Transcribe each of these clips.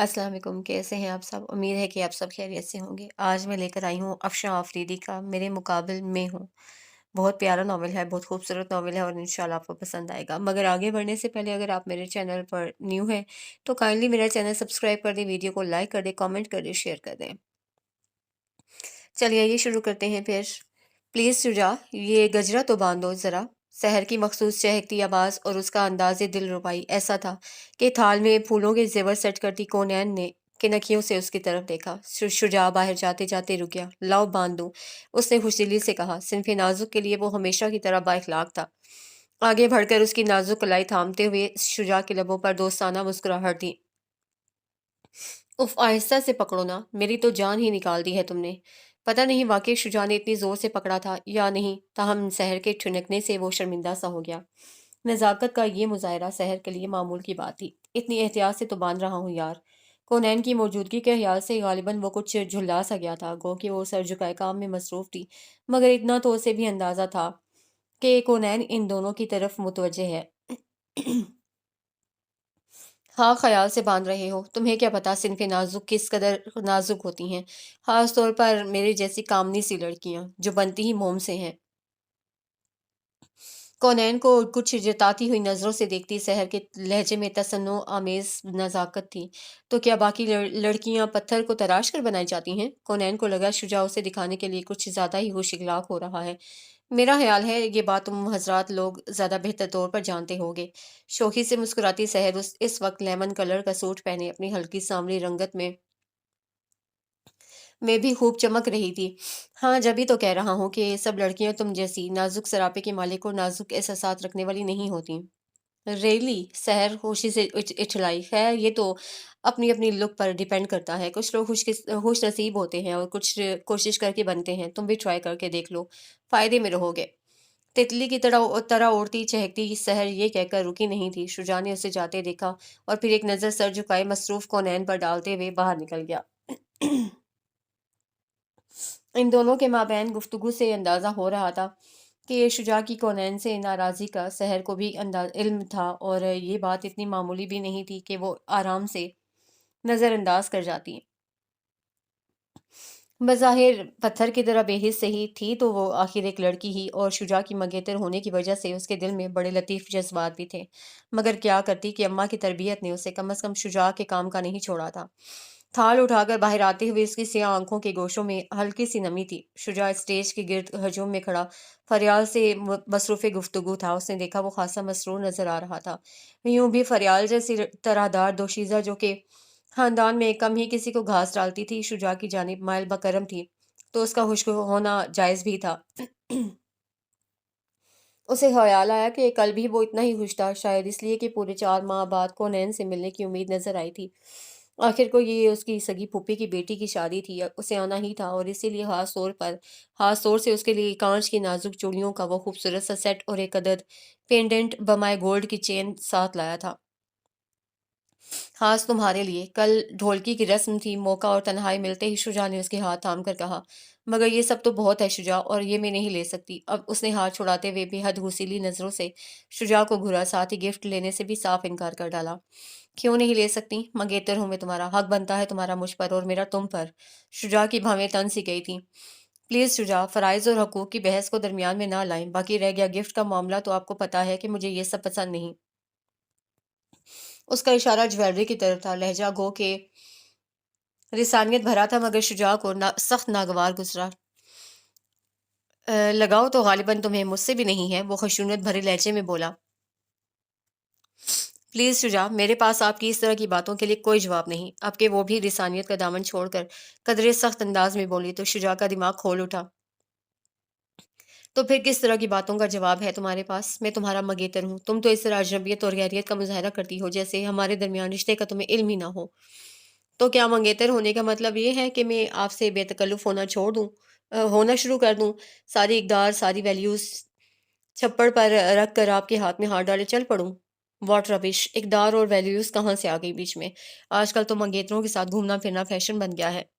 अस्सलाम वालेकुम, कैसे हैं आप सब? उम्मीद है कि आप सब खैरियत से होंगे। आज मैं लेकर आई हूँ अफ़शां आफ़रीदी का मेरे मुकाबिल में हूँ। बहुत प्यारा नॉवल है, बहुत खूबसूरत नॉवल है और इंशाल्लाह आपको पसंद आएगा। मगर आगे बढ़ने से पहले अगर आप मेरे चैनल पर न्यू हैं, तो काइंडली मेरा चैनल सब्सक्राइब कर दें, वीडियो को लाइक कर दें, कमेंट कर दें, शेयर कर दें। चलिए आइए शुरू करते हैं फिर। प्लीज़ शुजा, ये गजरा तो बाँधो ज़रा। सहर की मखसूस चहकती आवाज़ और उसका अंदाज़े दिलरुबाई ऐसा था कि थाल में फूलों के ज़ेवर सेट करती कौनैन ने किनखियों से उसकी तरफ देखा। शुजा बाहर जाते जाते रुक गया। लाओ बाँध दूँ, उसने खुशदिली से कहा। सिन्फ़े नाज़ुक के लिए वो हमेशा की तरह बाइख़लाक़ था। आगे बढ़कर उसकी नाज़ुक कलाई थामते हुए शुजा के लबों पर दोस्ताना मुस्कुराहट थी। उफ़! आहिस्ता से पकड़ो ना, मेरी तो जान ही निकाल दी है तुमने। पता नहीं वाक़ई शुजा ने इतनी ज़ोर से पकड़ा था या नहीं, ताहम सहर के ठुनकने से वो शर्मिंदा सा हो गया। नज़ाकत का ये मुज़ाहरा सहर के लिए मामूल की बात थी। इतनी एहतियात से तो बाँध रहा हूँ यार। कौनैन की मौजूदगी के ख़्याल से ग़ालिबन वो कुछ झुल्ला सा गया था, गो कि वो सर झुकाए काम में मसरूफ़ थी। मगर इतना तो उसे भी अंदाज़ा था कि कौनैन इन दोनों की तरफ मुतवज्जे है। हाँ, ख़याल से बाँध रहे हो। तुम्हें क्या पता सिनफ़े नाज़ुक किस कदर नाज़ुक होती हैं, ख़ास तौर पर मेरे जैसी कामनी सी लड़कियाँ, जो बनती ही मोम से हैं। कौनैन को कुछ जताती हुई नज़रों से देखती सहर के लहजे में तसन्नुअ आमेज़ नज़ाकत थी। तो क्या बाकी लड़कियाँ पत्थर को तराश कर बनाई जाती हैं? कौनैन को लगा शुजा उसे दिखाने के लिए कुछ ज़्यादा ही होश इग़लाक़ हो रहा है। मेरा ख़्याल है ये बात तुम हज़रात लोग ज़्यादा बेहतर तौर पर जानते होंगे। शोखी से मुस्कुराती सहर इस वक़्त लेमन कलर का सूट पहने अपनी हल्की सांवली रंगत में भी खूब चमक रही थी। हाँ, जभी तो कह रहा हूँ कि सब लड़कियाँ तुम जैसी नाज़ुक सरापे के मालिक और नाज़ुक एहसासात रखने वाली नहीं होती। रियली? सहर होशी से इठलाई। खैर ये तो अपनी-अपनी लुक पर डिपेंड करता है। कुछ लोग खुशनसीब होते हैं और कुछ कोशिश करके बनते हैं। तुम भी ट्राई करके देख लो, फ़ायदे में रहोगे। तितली की तरह तरह उड़ती चहकती सहर ये कहकर रुकी नहीं थी। शुजा ने उसे जाते देखा और फिर एक नज़र सर झुकाए मसरूफ़ कौनैन पर डालते हुए बाहर निकल गया। इन दोनों के माबैन गुफ्तगू से अंदाज़ा हो रहा था कि ये शुजा की कौनैन से नाराज़गी का सहर को भी इल्म था और ये बात इतनी मामूली भी नहीं थी कि वो आराम से नज़रअंदाज कर जाती। बज़ाहिर पत्थर की तरह बेहिस सही थी तो वो आखिर एक लड़की ही और शुजा की मंगेतर होने की वजह से उसके दिल में बड़े लतीफ़ जज़्बात भी थे। मगर क्या करती कि अम्मा की तरबियत ने उसे कम से कम शुजा के काम का नहीं छोड़ा था। थाल उठाकर बाहर आते हुए उसकी सियाह आंखों के गोशों में हल्की सी नमी थी। शुजा स्टेज के गिर्द हजूम में खड़ा फरियाल से मसरूफ़ गुफ्तगू था। उसने देखा वो खासा मसरूर नजर आ रहा था। यूं भी फरियाल जैसी तरहदार दोशीज़ा जो कि खानदान में कम ही किसी को घास डालती थी, शुजा की जानिब माइल बकरम थी, तो उसका खुश होना जायज़ भी था। उसे ख़याल आया कि कल भी वो इतना ही खुश था, शायद इसलिए कि पूरे 4 माह बाद कौनैन से मिलने की उम्मीद नज़र आई थी। आखिर को ये उसकी सगी फूफी की बेटी की शादी थी, उसे आना ही था और इसीलिए ख़ास तौर से उसके लिए काँच की नाज़ुक चूड़ियों का वो खूबसूरत सा सेट और एक अदद पेंडेंट बमाए गोल्ड की चेन साथ लाया था। खास तुम्हारे लिए कल ढोलकी की रस्म थी। मौका और तन्हाई मिलते ही शुजा ने उसके हाथ थाम कर कहा, मगर ये सब तो बहुत है शुजा, और ये मैं नहीं ले सकती। अब उसने हाथ छुड़ाते हुए बेहद गुस्सीली नजरों से शुजा को घूरा, साथ ही गिफ्ट लेने से भी साफ इनकार कर डाला। क्यों नहीं ले सकती? मंगेतर हूं मैं तुम्हारा, हक बनता है तुम्हारा मुझ पर और मेरा तुम पर। शुजा की भवें तन सी गई थी। प्लीज शुजा, फराइज और हकूक की बहस को दरमियान में ना लाएं। बाकी रह गया गिफ्ट का मामला, तो आपको पता है कि मुझे ये सब पसंद नहीं। उसका इशारा ज्वेलरी की तरफ था। लहजा गो के रिसानियत भरा था, मगर शुजा को सख्त नागवार गुजरा। लगाओ तो गालिबन तुम्हें मुझसे भी नहीं है, वो खशूनत भरे लहजे में बोला। प्लीज शुजा, मेरे पास आपकी इस तरह की बातों के लिए कोई जवाब नहीं। अब के वो भी रिसानियत का दामन छोड़कर कदरे सख्त अंदाज में बोली तो शुजा का दिमाग खोल उठा। तो फिर किस तरह की बातों का जवाब है तुम्हारे पास? मैं तुम्हारा मंगेतर हूँ, तुम तो इस तरह अजनबियत और गैरियत का मुजाहरा करती हो जैसे हमारे दरमियान रिश्ते का तुम्हें इल्म ही ना हो। तो क्या मंगेतर होने का मतलब ये है कि मैं आपसे बेतकल्लुफ़ होना छोड़ दूँ, होना शुरू कर दूँ? सारी इक़दार, सारी वैल्यूज़ छप्पड़ पर रख कर आपके हाथ में हाथ डाले चल पड़ूँ? What rubbish! इक़दार और वैल्यूज़ कहाँ से आ गई बीच में? आजकल तो मंगेतरों के साथ घूमना-फिरना फ़ैशन बन गया है।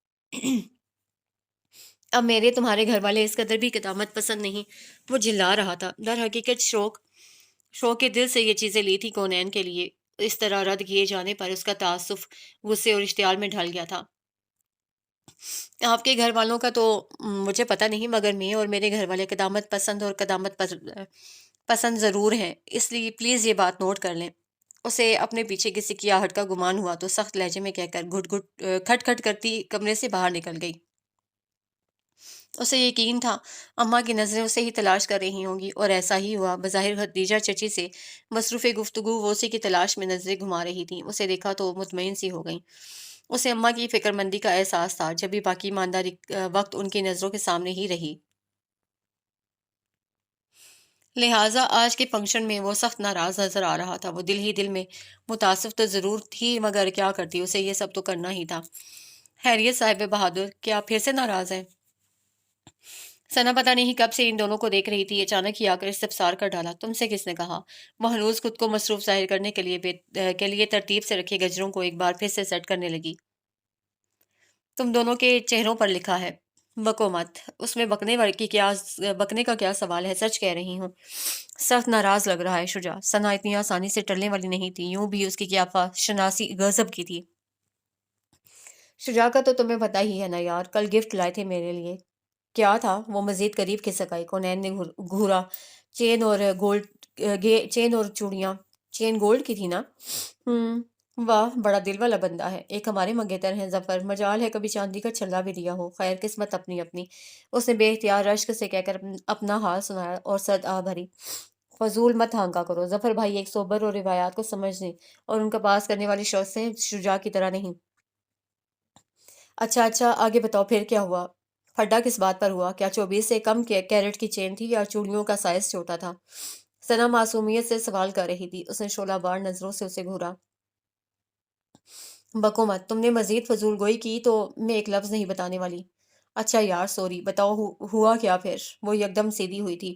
अब मेरे तुम्हारे घरवाले इस कदर भी क़दामत पसंद नहीं। वो चिल्ला रहा था। दरहकीकत शौक शौक के दिल से ये चीज़ें ली थी कौनैन के लिए। इस तरह रद्द किए जाने पर उसका तासुफ गुस्से और इश्तियाल में ढल गया था। आपके घर वालों का तो मुझे पता नहीं, मगर मैं और मेरे घर वाले कदामत पसंद और पसंद ज़रूर हैं, इसलिए प्लीज़ ये बात नोट कर लें। उसे अपने पीछे किसी की आहट का गुमान हुआ तो सख्त लहजे में कहकर खट खट करती कमरे से बाहर निकल गई। उसे यकीन था अम्मा की नज़रें उसे ही तलाश कर रही होंगी, और ऐसा ही हुआ। बज़ाहिर खदीजा चची से मसरूफ़ गुफ्तगू वो उसी की तलाश में नज़रें घुमा रही थी। उसे देखा तो मुतमईन सी हो गई। उसे अम्मा की फ़िक्रमंदी का एहसास था, जब भी बाकी ईमानदारी वक्त उनकी नज़रों के सामने ही रही। लिहाजा आज के फंक्शन में वो सख्त नाराज़ नज़र आ रहा था। वो दिल ही दिल में मुतासिफ तो ज़रूर थी, मगर क्या करती, उसे ये सब तो करना ही था। खैरियत साहिब बहादुर, क्या आप फिर से नाराज़ हैं? सना पता नहीं कब से इन दोनों को देख रही थी। अचानक ही आकर इस्तफसार कर डाला, तुमसे किसने कहा? महनूज खुद को मसरूफ जाहिर करने के लिए तरतीब से रखे गजरों को एक बार फिर से सेट करने लगी। तुम दोनों के चेहरों पर लिखा है। बको मत, उसमें बकने का क्या सवाल है, सच कह रही हूँ। सख्त नाराज लग रहा है शुजा। सना इतनी आसानी से टलने वाली नहीं थी, यूं भी उसकी कियाफा शनासी गजब की थी। शुजा का तो तुम्हें पता ही है ना यार, कल गिफ्ट लाए थे मेरे लिए। क्या था? वो मजीद करीब खिसक आई। कोनैन ने घूरा। चेन और गोल्ड चेन और चूड़ियां। चेन गोल्ड की थी ना? वाह, बड़ा दिल वाला बंदा है। एक हमारे मंगेतर हैं जफर, मजाल है कभी चांदी का छल्ला भी दिया हो। खैर, किस्मत अपनी अपनी। उसने बेख्तियार रश्क से कहकर अपना हाल सुनाया और सद आ भरी। फजूल मत हांका करो, जफर भाई एक सोबर और रिवायात को समझने और उनका पास करने वाली शख्स हैं, शुजा की तरह नहीं। अच्छा अच्छा, आगे बताओ फिर क्या हुआ? फड्डा किस बात पर हुआ? क्या 24 से कम कैरेट की चेन थी या चूड़ियों का साइज छोटा था? सना मासूमियत से सवाल कर रही थी। उसने शोलाबार नजरों से उसे घूरा। बको मत, तुमने मजीद फजूल गोई की तो मैं एक लफ्ज नहीं बताने वाली। अच्छा यार सॉरी, बताओ हुआ क्या फिर? वो एकदम सीधी हुई थी।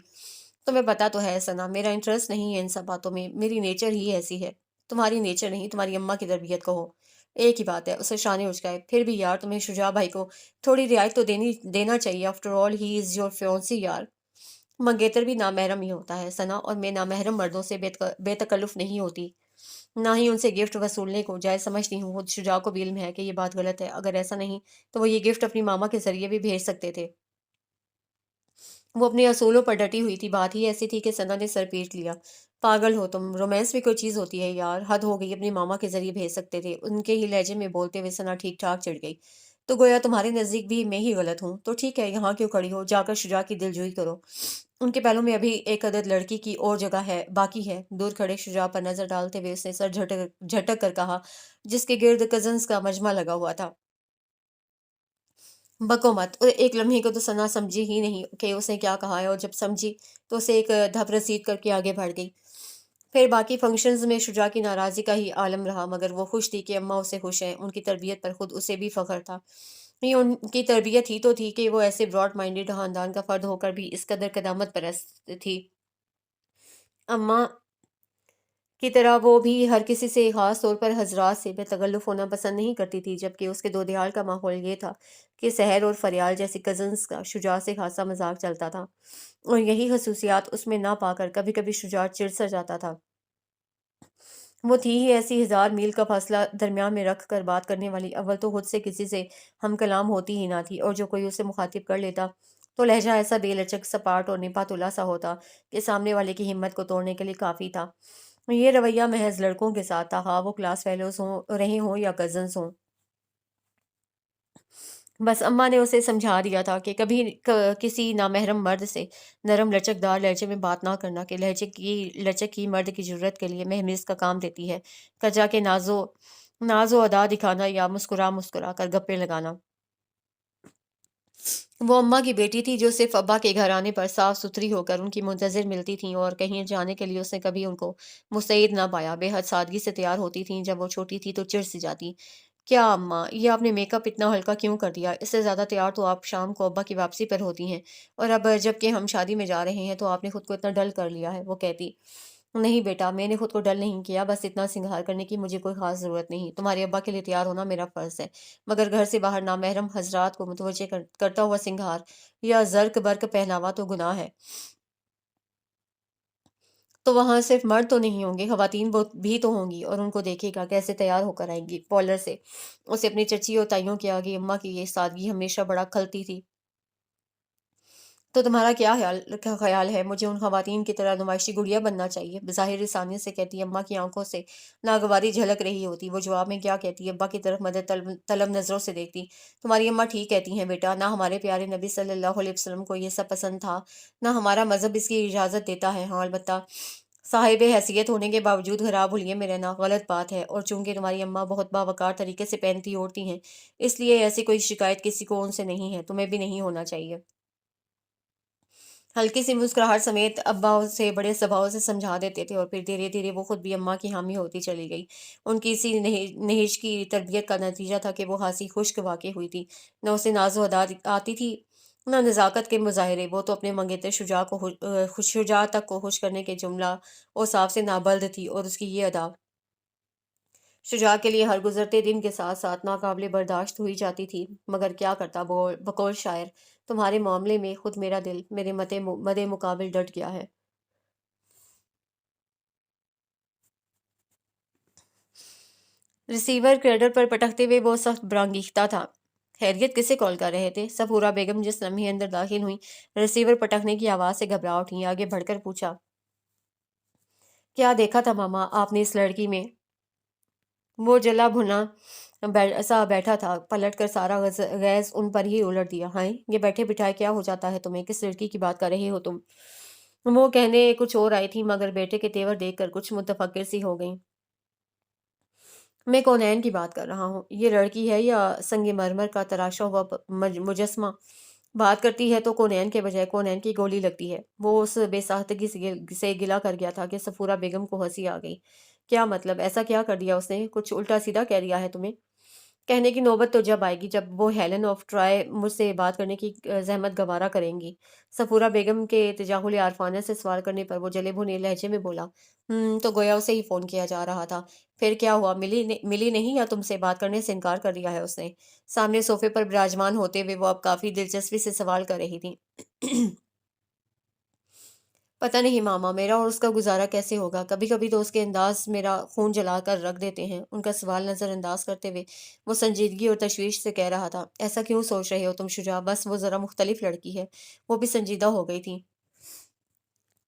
तुम्हें पता तो है सना, मेरा इंटरेस्ट नहीं है इन सब बातों में, मेरी नेचर ही ऐसी है। तुम्हारी नेचर नहीं, तुम्हारी अम्मा की तरबियत कहो। एक ही बात है। उसे शाने उचकाए। फिर भी यार, तुम्हें शुजा भाई को थोड़ी रियायत तो देना चाहिए। After all he is your fiancée यार। मंगेतर भी नामहरम ही होता है सना, और मैं नामहरम मर्दों से बेतकल्लुफ नहीं होती, ना ही उनसे गिफ्ट वसूलने को जायज़ समझती हूँ। खुद शुजा को भी इल्म है कि ये बात गलत है। अगर ऐसा नहीं तो वो ये गिफ्ट अपनी मामा के जरिए भी भेज सकते थे। वो अपने असूलों पर डटी हुई थी। बात ही ऐसी थी कि सना ने सर पीट लिया। पागल हो तुम, रोमांस भी कोई चीज़ होती है यार, हद हो गई। अपनी मामा के जरिए भेज सकते थे। उनके ही लहजे में बोलते हुए सना ठीक ठाक चिढ़ गई। तो गोया तुम्हारे नज़दीक भी मैं ही गलत हूँ। तो ठीक है, यहाँ क्यों खड़ी हो, जाकर शुजा की दिलजोई करो। उनके पहलू में अभी एक अदद लड़की की और जगह है बाकी है। दूर खड़े शुजा पर नजर डालते हुए उसने सर झटक झटक कर कहा, जिसके गिर्द कजन्स का मजमा लगा हुआ था। बको मत। एक लम्हे को तो सना समझी ही नहीं कि उसने क्या कहा है, और जब समझी तो उसे एक धप रसीद करके आगे बढ़ गई। फिर बाकी फंक्शंस में शुजा की नाराज़गी का ही आलम रहा, मगर वो खुश थी कि अम्मा उसे खुश हैं। उनकी तरबियत पर खुद उसे भी फ़ख्र था। ये उनकी तरबियत ही तो थी कि वो ऐसे ब्रॉड माइंडेड ख़ानदान का फ़र्द होकर भी इस कदर कदामत परस्त थी। अम्मा की तरह वो भी हर किसी से, ख़ास तौर पर हज़रात से बेतकल्लुफ़ होना पसंद नहीं करती थी, जबकि उसके दोदियाल का माहौल ये था कि सहर और फरियाल जैसी कज़न्स का शुजा से ख़ासा मज़ाक चलता था, और यही ख़ुसूसियात उसमें ना पाकर कभी-कभी शुजा चिढ़ सा जाता था। वो थी ही ऐसी, हज़ार मील का फ़ासला दरमियान में रख कर बात करने वाली। अव्वल तो खुद से किसी से हम कलाम होती ही ना थी, और जो कोई उसे मुखातिब कर लेता तो लहजा ऐसा बेलचक, सपाट और निपा-तुला सा होता कि सामने वाले की हिम्मत को तोड़ने के लिए काफ़ी था। ये रवैया महज लड़कों के साथ था, हाँ वो क्लास फेलोज हों रहे हों या कज़न्स हों। बस अम्मा ने उसे समझा दिया था कि कभी किसी नामहरम मर्द से नरम लचकदार लहजे में बात ना करना, कि लहजे की लचक ही मर्द की जरूरत के लिए महमिज का काम देती है। कजा के नाजो अदा दिखाना या मुस्कुरा मुस्कुरा कर गप्पे लगाना। वो अम्मा की बेटी थी, जो सिर्फ अब्बा के घर आने पर साफ सुथरी होकर उनकी मुंतजिर मिलती थी, और कहीं जाने के लिए उसने कभी उनको मुस्तैद ना पाया। बेहद सादगी से तैयार होती थी। जब वो छोटी थी तो चिढ़ सी जाती, क्या अम्मा, ये आपने मेकअप इतना हल्का क्यों कर दिया? इससे ज़्यादा तैयार तो आप शाम को अब्बा की वापसी पर होती हैं, और अब जबकि हम शादी में जा रहे हैं तो आपने खुद को इतना डल कर लिया है। वो कहती, नहीं बेटा, मैंने खुद को डल नहीं किया, बस इतना सिंगार करने की मुझे कोई खास ज़रूरत नहीं। तुम्हारे अब्बा के लिए तैयार होना मेरा फ़र्ज़ है, मगर घर से बाहर नामहरम हज़रात को मुतवज्जे करता हुआ सिंगार या ज़र्क बर्क पहनावा तो गुनाह है। تو وہاں صرف مرد تو نہیں ہوں گے، خواتین بھی تو ہوں گی، اور ان کو دیکھے گا کیسے تیار ہو کر آئیں گی پارلر سے۔ اسے اپنی چچی اور تائیوں کے آگے اماں کی یہ سادگی ہمیشہ بڑا کھلتی تھی۔ تو تمہارا کیا خیال ہے؟ مجھے ان خواتین کی طرح نمائشی گڑیا بننا چاہیے؟ بظاہر ثانیہ سے کہتی اماں کی آنکھوں سے ناگواری جھلک رہی ہوتی۔ وہ جواب میں کیا کہتی؟ ابا کی طرف مدد طلب نظروں سے دیکھتی۔ تمہاری اماں ٹھیک کہتی ہیں بیٹا، نہ ہمارے پیارے نبی صلی اللہ علیہ وسلم کو یہ سب پسند تھا، نہ ہمارا مذہب اس کی اجازت دیتا ہے۔ ہاں البتہ صاحب حیثیت ہونے کے باوجود خراب حلیے میں رہنا غلط بات ہے، اور چونکہ تمہاری اماں بہت باوقار طریقے سے پہنتی اوڑھتی ہیں، اس لیے ایسی کوئی شکایت کسی کو ان سے نہیں ہے، تمہیں بھی نہیں ہونا چاہیے۔ ہلکی سی مسکراہٹ سمیت ابا اسے بڑے سبھاؤ سے سمجھا دیتے تھے، اور پھر دھیرے دھیرے وہ خود بھی اماں کی حامی ہوتی چلی گئی۔ ان کی اسی نہج کی تربیت کا نتیجہ تھا کہ وہ ہنسی خشک واقع ہوئی تھی، نہ اسے ناز و ادا آتی تھی، نہ نزاکت کے مظاہرے۔ وہ تو اپنے منگیتر شجاع تک کو خوش کرنے کے جملہ اور صاف سے نابلد تھی، اور اس کی یہ ادا شجاع کے لیے ہر گزرتے دن کے ساتھ ساتھ ناقابل برداشت ہوئی جاتی تھی۔ مگر کیا کرتا، بقول شاعر، تمہارے معاملے میں خود میرا دل میرے مد مقابل ڈٹ گیا ہے۔ ریسیور کریڈر پر پٹکتے ہوئے وہ سخت برانگیختہ تھا۔ خیریت، کسے کال کر رہے تھے؟ صفورہ بیگم جس لمحے اندر داخل ہوئی، ریسیور پٹکنے کی آواز سے گھبرا اٹھی، آگے بڑھ کر پوچھا، کیا دیکھا تھا ماما آپ نے اس لڑکی میں؟ وہ جلا بھنا سا بیٹھا تھا، پلٹ کر سارا گیس ان پر ہی الٹ دیا۔ ہائے، یہ بیٹھے بٹھائے کیا ہو جاتا ہے تمہیں؟ کس لڑکی کی بات کر رہے ہو تم؟ وہ کہنے کچھ اور آئی تھی، مگر بیٹے کے تیور دیکھ کر کچھ متفکر سی ہو گئیں۔ میں کونین کی بات کر رہا ہوں۔ یہ لڑکی ہے یا سنگ مرمر کا تراشا ہوا مجسمہ؟ بات کرتی ہے تو کونین کے بجائے کونین کی گولی لگتی ہے۔ وہ اس بے ساختگی سے گلا کر گیا تھا کہ صفورہ بیگم کو ہنسی آ گئی۔ کیا مطلب؟ ایسا کیا کر دیا اس نے؟ کچھ الٹا سیدھا کہہ دیا ہے تمہیں؟ کہنے کی نوبت تو جب آئے گی جب وہ ہیلن آف ٹرائے مجھ سے بات کرنے کی زحمت گوارا کریں گی۔ صفورہ بیگم کے تجاہل عارفانہ سے سوال کرنے پر وہ جلے بھونے لہجے میں بولا، تو گویا اسے ہی فون کیا جا رہا تھا۔ پھر کیا ہوا؟ ملی نہیں یا تم سے بات کرنے سے انکار کر دیا ہے اس نے؟ سامنے صوفے پر براجمان ہوتے ہوئے وہ اب کافی دلچسپی سے سوال کر رہی تھی۔ پتہ نہیں ماما، میرا اور اس کا گزارا کیسے ہوگا؟ کبھی کبھی تو اس کے انداز میرا خون جلا کر رکھ دیتے ہیں۔ ان کا سوال نظر انداز کرتے ہوئے وہ سنجیدگی اور تشویش سے کہہ رہا تھا، ایسا کیوں سوچ رہے ہو تم شجاع؟ بس وہ ذرا مختلف لڑکی ہے۔ وہ بھی سنجیدہ ہو گئی تھی۔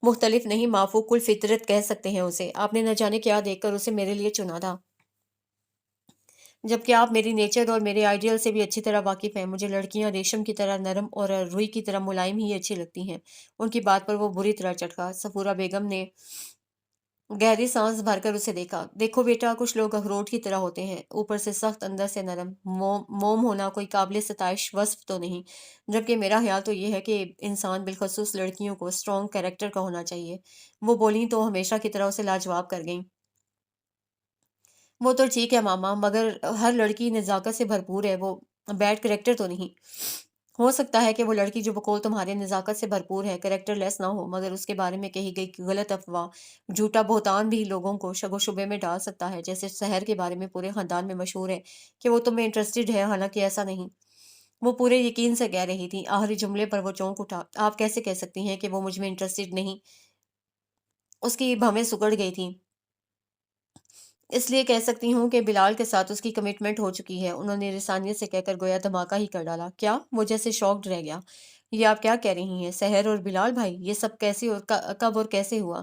مختلف نہیں، مافوق الفطرت کہہ سکتے ہیں اسے۔ آپ نے نہ جانے کیا دیکھ کر اسے میرے لیے چنا تھا، جبکہ آپ میری نیچر اور میرے آئیڈیل سے بھی اچھی طرح واقف ہیں۔ مجھے لڑکیاں ریشم کی طرح نرم اور روئی کی طرح ملائم ہی اچھی لگتی ہیں۔ ان کی بات پر وہ بری طرح چٹکا۔ صفورہ بیگم نے گہری سانس بھر کر اسے دیکھا۔ دیکھو بیٹا، کچھ لوگ اخروٹ کی طرح ہوتے ہیں، اوپر سے سخت اندر سے نرم۔ موم ہونا کوئی قابل ستائش وصف تو نہیں، جبکہ میرا خیال تو یہ ہے کہ انسان بالخصوص لڑکیوں کو اسٹرانگ کیریکٹر کا ہونا چاہیے۔ وہ بولیں تو ہمیشہ کی طرح اسے لاجواب کر گئیں۔ وہ تو ٹھیک ہے ماما، مگر ہر لڑکی نزاکت سے بھرپور ہے، وہ بیڈ کریکٹر تو نہیں۔ ہو سکتا ہے کہ وہ لڑکی جو بقول تمہارے نزاکت سے بھرپور ہے کریکٹر لیس نہ ہو، مگر اس کے بارے میں کہی گئی غلط افواہ، جھوٹا بہتان بھی لوگوں کو شک و شبے میں ڈال سکتا ہے۔ جیسے سحر کے بارے میں پورے خاندان میں مشہور ہے کہ وہ تم میں انٹرسٹڈ ہے، حالانکہ ایسا نہیں۔ وہ پورے یقین سے کہہ رہی تھی، آخری جملے پر وہ چونک اٹھا۔ آپ کیسے کہہ سکتی ہیں کہ وہ مجھ میں انٹرسٹڈ نہیں؟ اس کی بھویں سکڑ گئی تھیں۔ اس لیے کہہ سکتی ہوں کہ بلال کے ساتھ اس کی کمٹمنٹ ہو چکی ہے، انہوں نے رسانیت سے کہہ کر گویا دھماکہ ہی کر ڈالا۔ کیا؟ وہ جیسے شاکڈ رہ گیا۔ یہ آپ کیا کہہ رہی ہیں؟ سحر اور بلال بھائی، یہ سب کیسے اور کب اور کیسے ہوا؟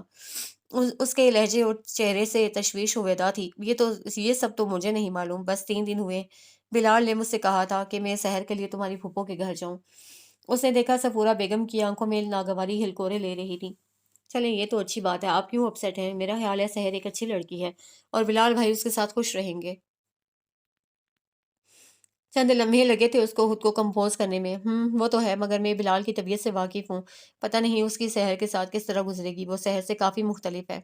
اس کے لہجے اور چہرے سے تشویش و ادا تھی۔ یہ سب تو مجھے نہیں معلوم، بس 3 دن ہوئے بلال نے مجھ سے کہا تھا کہ میں سحر کے لیے تمہاری پھپھو کے گھر جاؤں۔ اس نے دیکھا صفورہ بیگم کی آنکھوں میں ناگواری ہلکورے لے رہی تھی۔ چلیں، یہ تو اچھی بات ہے، آپ کیوں اپسیٹ ہیں؟ میرا خیال ہے سحر ایک اچھی لڑکی ہے، اور بلال بھائی اس کے ساتھ خوش رہیں گے۔ چند لمحے لگے تھے اس کو خود کو کمپوز کرنے میں۔ وہ تو ہے، مگر میں بلال کی طبیعت سے واقف ہوں، پتہ نہیں اس کی سحر کے ساتھ کس طرح گزرے گی۔ وہ سحر سے کافی مختلف ہے۔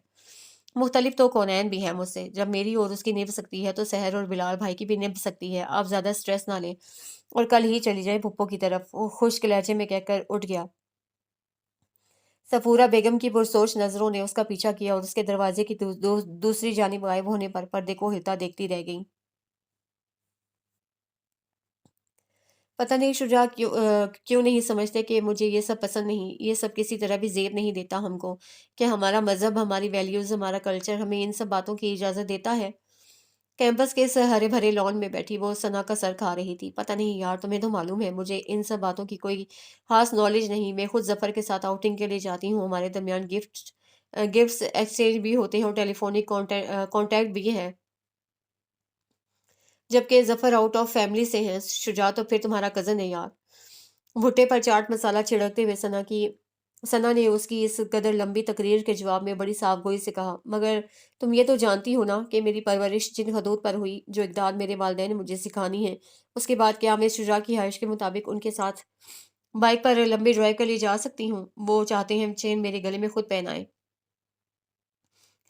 مختلف تو کونین بھی ہے مجھ سے۔ جب میری اور اس کی نبھ سکتی ہے تو سحر اور بلال بھائی کی بھی نبھ سکتی ہے۔ آپ زیادہ سٹریس نہ لیں اور کل ہی چلی جائیں پھپھو کی طرف، وہ خشک لہجے میں کہہ کر اٹھ گیا۔ صفورہ بیگم کی پرسوچ نظروں نے اس کا پیچھا کیا اور اس کے دروازے کی دوسری جانب غائب ہونے پر پردے کو ہلتا دیکھتی رہ گئی۔ पता नहीं शुजा क्यों नहीं समझते कि मुझे ये सब पसंद नहीं, ये सब किसी तरह भी ज़ेब नहीं देता हमको, कि हमारा मज़हब, हमारी वैल्यूज़, हमारा कल्चर हमें इन सब बातों की इजाज़त देता है। कैंपस के इस हरे-भरे लॉन में बैठी वो सना का सर खा रही थी। पता नहीं यार, तुम्हें तो मालूम है मुझे इन सब बातों की कोई ख़ास नॉलेज नहीं। मैं खुद ज़फ़र के साथ आउटिंग के लिए जाती हूँ, हमारे दरमियान गिफ्ट्स एक्सचेंज भी होते हैं और टेलीफ़ोनिक कॉन्टैक्ट भी है। जबकि ज़फ़र आउट ऑफ फैमिली से हैं, शुजा तो फिर तुम्हारा कज़न है यार। भुट्टे पर चाट मसाला छिड़कते हुए सना ने उसकी इस कदर लंबी तकरीर के जवाब में बड़ी साफ़गोई से कहा, मगर तुम ये तो जानती हो ना कि मेरी परवरिश जिन हदूद पर हुई, जो इक़दार मेरे वालिदैन ने मुझे सिखानी है, उसके बाद क्या मैं शुजा की ख़्वाहिश के मुताबिक उनके साथ बाइक पर लंबी ड्राइव के लिए जा सकती हूँ? वो चाहते हैं चेन मेरे गले में खुद पहनाएँ।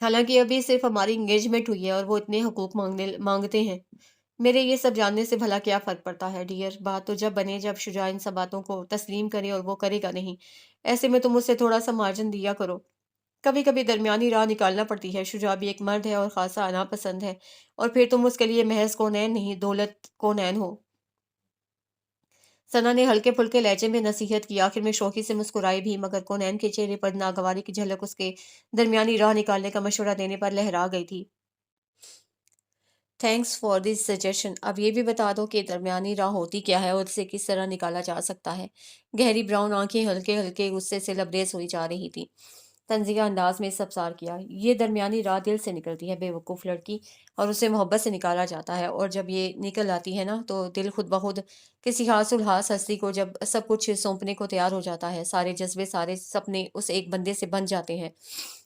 हालाँकि अभी सिर्फ़ हमारी एंगेजमेंट हुई है और वो इतने हकूक़ माँगते हैं। मेरे ये सब जानने से भला क्या फ़र्क पड़ता है डियर? बात तो जब बने जब शुजा इन सब बातों को तस्लीम करे, और वो करेगा नहीं। ऐसे में तुम उसे थोड़ा-सा मार्जिन दिया करो। कभी-कभी दरमियानी राह निकालना पड़ती है। शुजा भी एक मर्द है और ख़ासा नापसंद है, और फिर तुम उसके लिए महज़ कौनैन नहीं, दौलत कौनैन हो। सना ने हल्के-फुल्के लहजे में नसीहत की, आखिर में शौक़ी से मुस्कुराई भी, मगर कौनैन के चेहरे पर नागवारी की झलक उसके दरमियानी राह निकालने का मशवरा देने पर लहरा गई थी। Thanks for this suggestion. अब ये भी बता दो कि दरमियानी राह होती क्या है और इसे किस तरह निकाला जा सकता है? गहरी ब्राउन आंखें हल्के-हल्के गुस्से से लबरेज हुई जा रही थी। तंज़िया अंदाज में सबसार किया, ये दरमियानी राह दिल से निकलती है बेवकूफ़ लड़की, और उसे मोहब्बत से निकाला जाता है, और जब ये निकल आती है ना, तो दिल खुद ब खुद किसी हासुलहास हस्ती को जब सब कुछ सौंपने को तैयार हो जाता है, सारे जज्बे, सारे सपने उस एक बंदे से बन जाते हैं।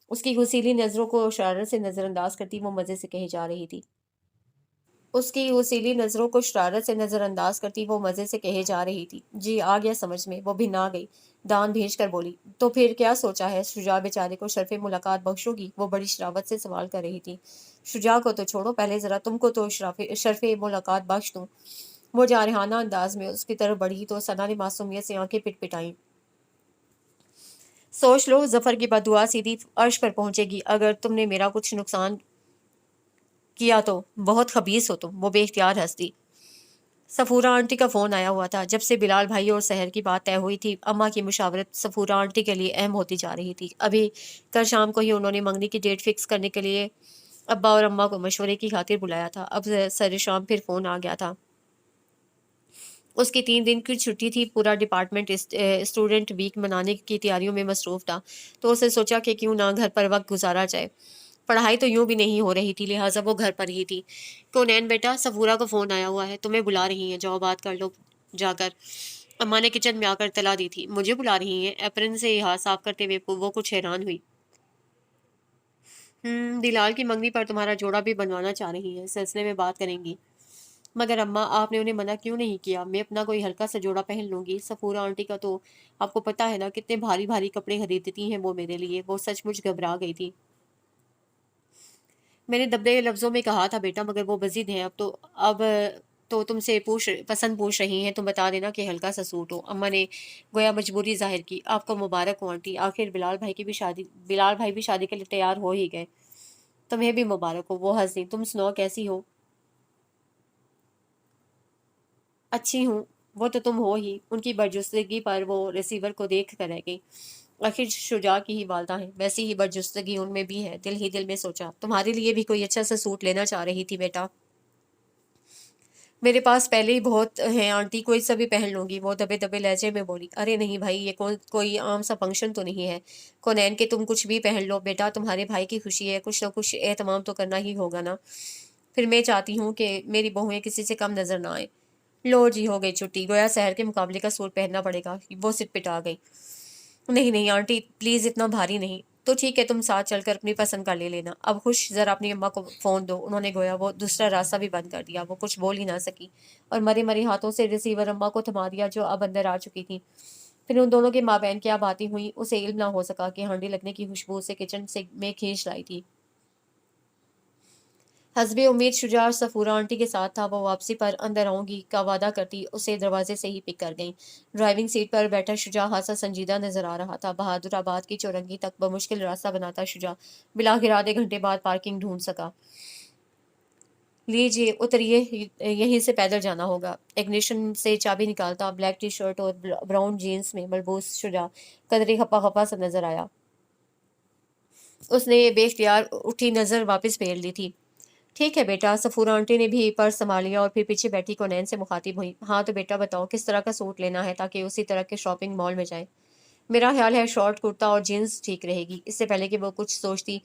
उसकी गुसीली नज़रों को शरारत से नज़रअंदाज करती वो मज़े से कही जा रही थी। उसकी उसीली नज़रों को शरारत से नज़रअंदाज करती वो मज़े से कहे जा रही थी। जी, आ गया समझ में, वो भिना गई। दाँत भींच कर बोली, तो फिर क्या सोचा है? शुजा बेचारे को शर्फ़े मुलाकात बख्शोगी? वो बड़ी शरावत से सवाल कर रही थी। शुजा को तो छोड़ो, पहले ज़रा तुमको तो शर्फ़े मुलाकात बख्श दूँ। वो जारहाना अंदाज़ में उसकी तरफ बढ़ी तो सना ने मासूमियत से आँखें पिटपिटाईं। सोच लो, ज़फ़र की बददुआ सीधी अर्श पर पहुँचेगी अगर तुमने मेरा कुछ नुकसान किया तो। बहुत ख़बीस हो तुम, वो बेख्तियार हँस दी। सफूरा आंटी का फ़ोन आया हुआ था। जब से बिलाल भाई और सहर की बात तय हुई थी, अम्मा की मुशावरत सफूरा आंटी के लिए अहम होती जा रही थी। अभी कल शाम को ही उन्होंने मंगनी की डेट फिक्स करने के लिए अब्बा और अम्मा को मशवरे की खातिर बुलाया था। अब सर शाम फिर फ़ोन आ गया था। उसकी 3 दिन की छुट्टी थी, पूरा डिपार्टमेंट स्टूडेंट वीक मनाने की तैयारियों में मसरूफ़ था। तो उसने सोचा कि क्यों ना घर पर वक़्त गुज़ारा जाए। पढ़ाई तो यूँ भी नहीं हो रही थी, लिहाज़ा वो घर पर ही थी। "कौनैन बेटा, सफूरा का फ़ोन आया हुआ है, तुम्हें बुला रही हैं, जाओ बात कर लो जाकर।" अम्मा ने किचन में आकर इत्तला दी थी। "मुझे बुला रही हैं?" एप्रन से हाथ साफ़ करते हुए वो कुछ हैरान हुई। बिलाल की मंगनी पर तुम्हारा जोड़ा भी बनवाना चाह रही हैं, इस सिलसिले में बात करेंगी। मगर अम्मा, आपने उन्हें मना क्यों नहीं किया? मैं अपना कोई हल्का सा जोड़ा पहन लूँगी। सफूरा आंटी का तो आपको पता है ना, कितने भारी-भारी कपड़े खरीदती हैं वो मेरे लिए। वो सचमुच घबरा गई थी। मैंने दबे लफ्ज़ों में कहा था बेटा, मगर वो बज़िद हैं। अब तो तुमसे पसंद पूछ रही हैं, तो बता देना कि हल्का सा सूट हो। अम्मा ने गोया मजबूरी ज़ाहिर की। आपको मुबारक हो आंटी, आखिर बिलाल भाई भी शादी के लिए तैयार हो ही गए। तुम्हें भी मुबारक हो। वो हँस दी। तुम सुनाओ कैसी हो? अच्छी हूँ, वो तो तुम हो ही। उनकी बरजुस्तगी पर वो रिसीवर को देख कर रह गई। आखिर शुजा की ही वालदा हैं, वैसी ही बरजुस्तगी उनमें भी है। दिल ही दिल में सोचा, तुम्हारे लिए भी कोई अच्छा सा सूट लेना चाह रही थी बेटा। मेरे पास पहले ही बहुत हैं आंटी, कोई सा भी पहन लूँगी। वो दबे-दबे लहजे में बोली। अरे नहीं भाई, ये कोई आम सा फंक्शन तो नहीं है। कौनैन के तुम कुछ भी पहन लो बेटा, तुम्हारे भाई की खुशी है, कुछ ना कुछ एहतमाम तो करना ही होगा ना। फिर मैं चाहती हूँ कि मेरी बहुएँ किसी से कम नज़र ना आएँ। लो जी, हो गई छुट्टी। गोया शहर के मुकाबले का सूट पहनना पड़ेगा। वो सिटपिटा गई। नहीं, नहीं आंटी, प्लीज़ इतना भारी नहीं। तो ठीक है, तुम साथ चलकर अपनी पसंद का ले लेना। अब खुश, ज़रा अपनी अम्मा को फ़ोन दो। उन्होंने गोया वो दूसरा रास्ता भी बंद कर दिया। वो कुछ बोल ही ना सकी और मरे-मरे हाथों से रिसीवर अम्मा को थमा दिया, जो अब अंदर आ चुकी थी। फिर उन दोनों के माबैन क्या बातें हुईं, उसे इल्म ना हो सका कि हांडी लगने की खुशबू उसे किचन से में खींच लाई थी। हस्बे उम्मीद शुजा सफूरा आंटी के साथ था। वो वापसी पर अंदर आऊंगी का वादा करती उसे दरवाजे से ही पिक कर गई। ड्राइविंग सीट पर बैठा शुजा हासा संजीदा नजर आ रहा था। बहादुराबाद की चौरंगी तक बमुश्किल रास्ता बनाता शुजा बिलाखिर आधे घंटे बाद पार्किंग ढूंढ सका। लीजिए उतरिए, यहीं से पैदल जाना होगा। इग्निशन से चाबी निकालता ब्लैक टी शर्ट और ब्राउन जीन्स में मलबूस शुजा कदरे खपा खपा सा नजर आया। उसने बेख्तियार उठी नजर वापस फेर ली थी। ठीक है बेटा, सफूरा आंटी ने भी पर्स संभाल लिया और फिर पीछे बैठी कोनैन से मुखातिब हुई। हाँ तो बेटा बताओ किस तरह का सूट लेना है ताकि उसी तरह के शॉपिंग मॉल में जाए। मेरा ख्याल है शॉर्ट कुर्ता और जीन्स ठीक रहेगी। इससे पहले कि वो कुछ सोचती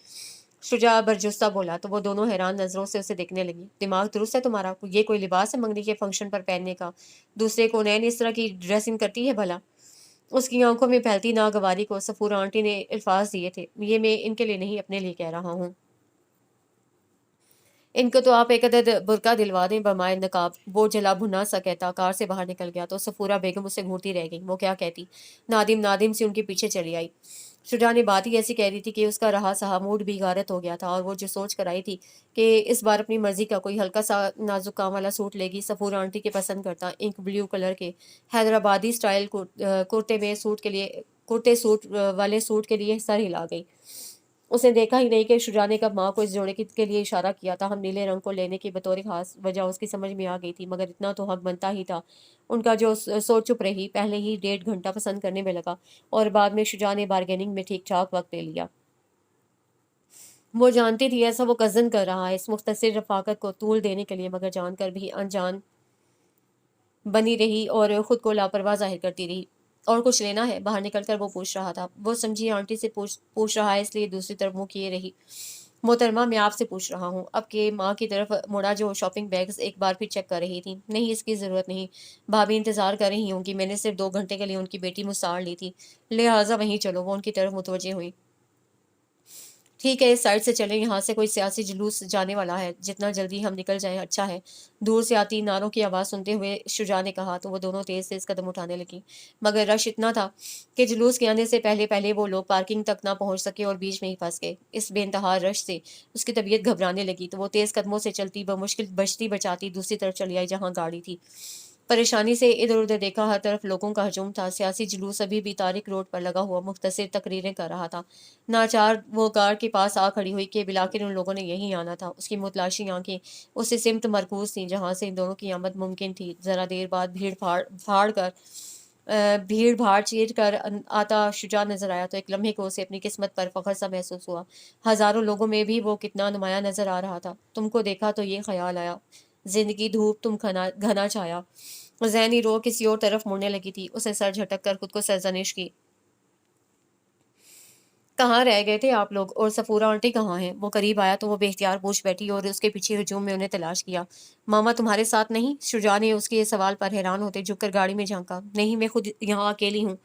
शुजा बरजुस्ता बोला तो वो दोनों हैरान नजरों से उसे देखने लगी। दिमाग दुरुस्त है तुम्हारा? ये कोई लिबास है मंगनी के फंक्शन पर पहनने का? दूसरे कोनैन इस तरह की ड्रेसिंग करती है भला? उसकी आंखों में फैलती नागवारी को सफूरा आंटी ने अल्फाज दिए थे। ये मैं इनके लिए नहीं अपने लिए कह रहा हूँ। इनको तो आप एक अदद बुरका दिलवा दें बमाए नकाब। वो जला भुना सा कहता कार से बाहर निकल गया तो सफूरा बेगम उसे घूरती रह गई। वो क्या कहती? नादिम नादिम से उनके पीछे चली आई। शुजा ने बात ही ऐसी कह दी थी कि उसका रहा सहा मूड भी गारत हो गया था और वो जो सोच कर आई थी कि इस बार अपनी मर्जी का कोई हल्का सा नाजुक काम वाला सूट लेगी। सफूरा आंटी के पसंद करता इंक ब्लू कलर के हैदराबादी स्टाइल कुर्ते में सूट के लिए कुर्ते सूट वाले सूट के लिए सर हिला गई। उसने देखा ही नहीं कि शुजा ने कब माँ को इस जोड़े के लिए इशारा किया था। हम नीले रंग को लेने की बतौर खास वजह उसकी समझ में आ गई थी, मगर इतना तो हक बनता ही था उनका जो सो चुप रही। पहले ही 1.5 घंटा पसंद करने में लगा और बाद में शुजा ने बार्गेनिंग में ठीक ठाक वक्त ले लिया। वो जानती थी ऐसा वो कज़न कर रहा है इस मुख्तसर रफाकत को तूल देने के लिए, मगर जानकर भी अनजान बनी रही और खुद को लापरवाह जाहिर करती रही। और कुछ लेना है? बाहर निकलकर वो पूछ रहा था। वो समझी आंटी से पूछ रहा है इसलिए दूसरी तरफ मुंह किए रही। मोहतरमा मैं आपसे पूछ रहा हूँ। अब के माँ की तरफ मुड़ा जो शॉपिंग बैग्स एक बार फिर चेक कर रही थी। नहीं इसकी ज़रूरत नहीं, भाभी इंतज़ार कर रही होंगी। मैंने सिर्फ 2 घंटे के लिए उनकी बेटी मुसार ली थी, लिहाजा वहीं चलो। वो उनकी तरफ मुतवज्जे हुई। ठीक है इस साइड से चलें, यहाँ से कोई सियासी जुलूस जाने वाला है। जितना जल्दी हम निकल जाएं अच्छा है। दूर से आती नारों की आवाज़ सुनते हुए शुजा ने कहा तो वो दोनों तेज तेज कदम उठाने लगी, मगर रश इतना था कि जुलूस के आने से पहले पहले वो लोग पार्किंग तक ना पहुंच सके और बीच में ही फंस गए। इस बेइंतहा रश से उसकी तबीयत घबराने लगी तो वो तेज कदमों से चलती बमुश्किल बचती बचाती दूसरी तरफ चली आई जहाँ गाड़ी थी। परेशानी से इधर उधर देखा, हर तरफ लोगों का हजूम था। सियासी जुलूस अभी भी तारिक रोड पर लगा हुआ मुख्तसर तकरीरें कर रहा था। नाचार वो कार के पास आ खड़ी हुई कि बिलाखिर उन लोगों ने यहीं आना था। उसकी मुतलाशी आंखें उसे सिमत मरकूज थी जहां से इन दोनों की आमद मुमकिन थी। जरा देर बाद भीड़ भाड़ चीर कर आता शुजा नजर आया तो एक लम्हे को उसे अपनी किस्मत पर फख्र सा महसूस हुआ। हजारों लोगों में भी वो कितना नुमाया नजर आ रहा था। तुमको देखा तो ये ख्याल आया, जिंदगी धूप तुम घना घना छाया। जैनी रो किसी और तरफ मुड़ने लगी थी। उसने सर झटक कर खुद को सरजनिश की। कहाँ रह गए थे आप लोग? और सफूरा आंटी कहाँ हैं? वो करीब आया तो वो बेख्तियार पूछ बैठी और उसके पीछे हजूम में उन्हें तलाश किया। मामा तुम्हारे साथ नहीं? शुजा ने उसके ये सवाल पर हैरान होते झुककर गाड़ी में झांका। नहीं मैं खुद यहाँ अकेली हूँ।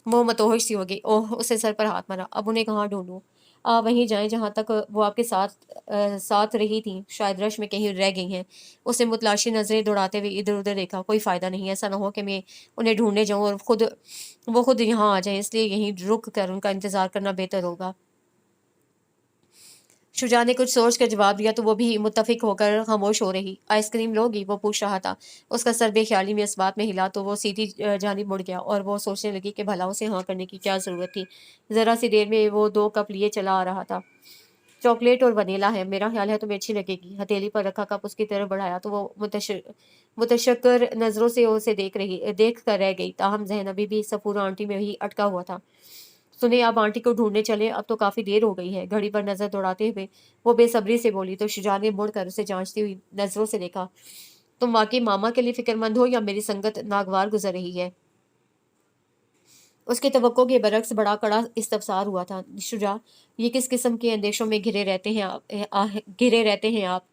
वो मतोहश सी हो गई। ओह उसे सर पर हाथ मारा। अब उन्हें कहाँ ढूंढूं? वहीं जाएं जहाँ तक वो आपके साथ रही थी। शायद रश में कहीं रह गई हैं। उसे मुतलाशी नजरें दौड़ाते हुए इधर उधर देखा। कोई फायदा नहीं, ऐसा ना हो कि मैं उन्हें ढूंढने जाऊं और वो खुद यहाँ आ जाए, इसलिए यहीं रुक कर उनका इंतजार करना बेहतर होगा। शुजा ने कुछ सोच कर जवाब दिया तो वो भी मुत्तफिक होकर खामोश हो रही। आइसक्रीम लोगी? वो पूछ रहा था। उसका सर बेख्याली में इस बात में हिला तो वो सीधी जानिब मुड़ गया और वो सोचने लगी कि भला उसे हाँ करने की क्या ज़रूरत थी। ज़रा सी देर में वो 2 कप लिए चला आ रहा था। चॉकलेट और वनीला है, मेरा ख्याल है तुम्हें अच्छी लगेगी। हथेली पर रखा कप उसकी तरफ बढ़ाया तो वो मुतशक्कर नज़रों से उसे देख कर रह गई। ताहम जहन अभी भी सफूरा आंटी में ही अटका हुआ था। सुने आप आंटी को ढूंढने चले, अब तो काफी देर हो गई है। घड़ी पर नजर दौड़ाते हुए वो बेसब्री से बोली तो शुजा ने मुड़कर उसे जांचती हुई नजरों से देखा। तुम वाकई मामा के लिए फिक्रमंद हो या मेरी संगत नागवार गुजर रही है? उसके तवक्को के बरक्स बड़ा कड़ा इस्तफसार हुआ था। शुजा, ये किस किस्म के अंदेशों में घिरे रहते हैं आप?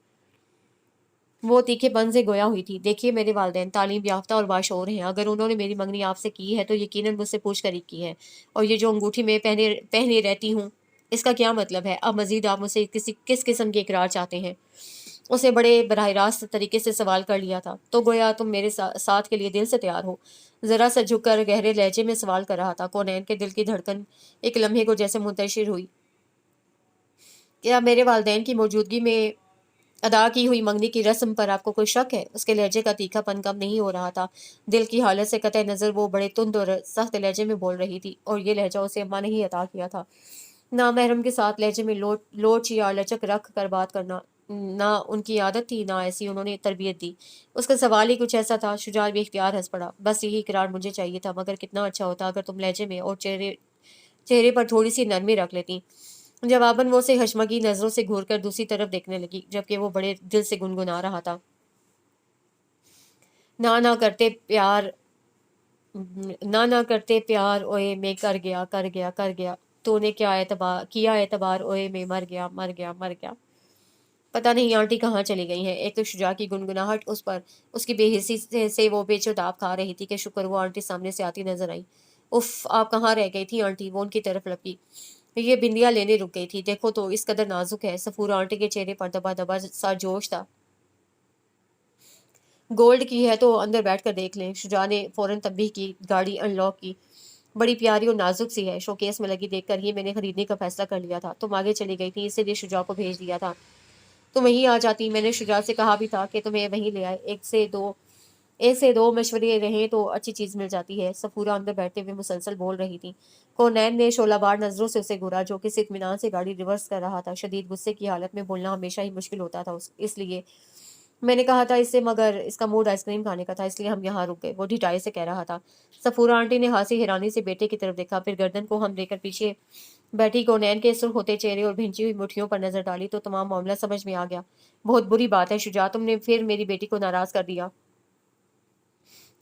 वो तीखेपन से गोया हुई थी। देखिए मेरे वालिदैन तालीम याफ्ता और बाशऊर हैं। अगर उन्होंने मेरी मंगनी आपसे की है तो यकीनन मुझसे पूछ कर ही की है। और ये जो अंगूठी में पहने पहने रहती हूँ, इसका क्या मतलब है? अब मजीद आप मुझसे किस किस्म के इकरार चाहते हैं? उसे बड़े बराह रास्त तरीके से सवाल कर लिया था। तो गोया तुम मेरे साथ के लिए दिल से तैयार हो? जरा सा झुककर गहरे लहजे में सवाल कर रहा था। कौनैन के दिल की धड़कन एक लम्हे को जैसे मुंतशिर हुई। क्या मेरे वालिदैन की मौजूदगी में अदा की हुई मंगनी की रस्म पर आपको कोई शक है? उसके लहजे का तीखापन कम नहीं हो रहा था। दिल की हालत से कतई नज़र वो बड़े तुंद और सख्त लहजे में बोल रही थी और ये लहजा उसे अम्मा ने ही अता किया था। नामहरम के साथ लहजे में लोच या लचक रख कर बात करना نہ ان کی عادت تھی، نہ ایسی انہوں نے تربیت دی۔ اس کا سوال ہی کچھ ایسا تھا، شجاع بے اختیار ہنس پڑا۔ بس یہی اقرار مجھے چاہیے تھا، مگر کتنا اچھا ہوتا اگر تم لہجے میں اور چہرے پر تھوڑی سی نرمی رکھ لیتی۔ جواباً وہ اسے حشمگی نظروں سے گھور کر دوسری طرف دیکھنے لگی، جبکہ وہ بڑے دل سے گنگنا رہا تھا۔ نہ نہ کرتے پیار نہ کرتے پیار اوئے میں کر گیا کر گیا کر گیا، تو نے کیا اعتبار اوئے میں مر گیا مر گیا مر گیا۔ پتہ نہیں آنٹی کہاں چلی گئی ہیں۔ ایک تو شجاع کی گنگناہٹ اس پر اس کی بے حسی سے وہ بے چوداب کھا رہی تھی کہ شکر وہ آنٹی سامنے سے آتی نظر آئی۔ اف، آپ کہاں رہ گئی تھی آنٹی؟ وہ ان کی طرف لپکی۔ یہ بندیاں لینے رک گئی تھی، دیکھو تو اس قدر نازک ہے۔ صفورہ آنٹی کے چہرے پر دبا دبا سا جوش تھا۔ گولڈ کی ہے تو اندر بیٹھ کر دیکھ لیں۔ شجاع نے فوراً تنبیہ کی، گاڑی ان لاک کی۔ بڑی پیاری اور نازک سی ہے، شوکیس میں لگی دیکھ کر ہی میں نے خریدنے کا فیصلہ کر لیا تھا۔ تم آگے چلی گئی تھی، اسی لیے شجاع کو بھیج دیا تھا۔ تم وہیں آ جاتی، میں نے شجاع سے کہا بھی تھا کہ تمہیں وہیں لے آئے۔ ایک سے دو مشورے رہیں تو اچھی چیز مل جاتی ہے۔ صفورہ اندر بیٹھتے ہوئے مسلسل بول رہی تھی۔ کونین نے شعلہ بار نظروں سے اسے گھورا، جو کسی اطمینان سے گاڑی ریورس کر رہا تھا۔ شدید غصے کی حالت میں بولنا ہمیشہ ہی مشکل ہوتا تھا، اس لیے میں نے کہا تھا اس سے، مگر اس کا موڈ آئس کریم کھانے کا تھا، اس لیے ہم یہاں رک گئے، وہ ڈھٹائی سے کہہ رہا تھا۔ صفورہ آنٹی نے ہنسی حیرانی سے بیٹے کی طرف دیکھا، پھر گردن کو ہم لے کر پیچھے بیٹھی کونین کے سرخ ہوتے چہرے اور بھینچی ہوئی مٹھیوں پر نظر ڈالی تو تمام معاملہ سمجھ میں آ گیا۔ بہت بری بات ہے شجاع، تم نے پھر میری بیٹی کو ناراض کر دیا،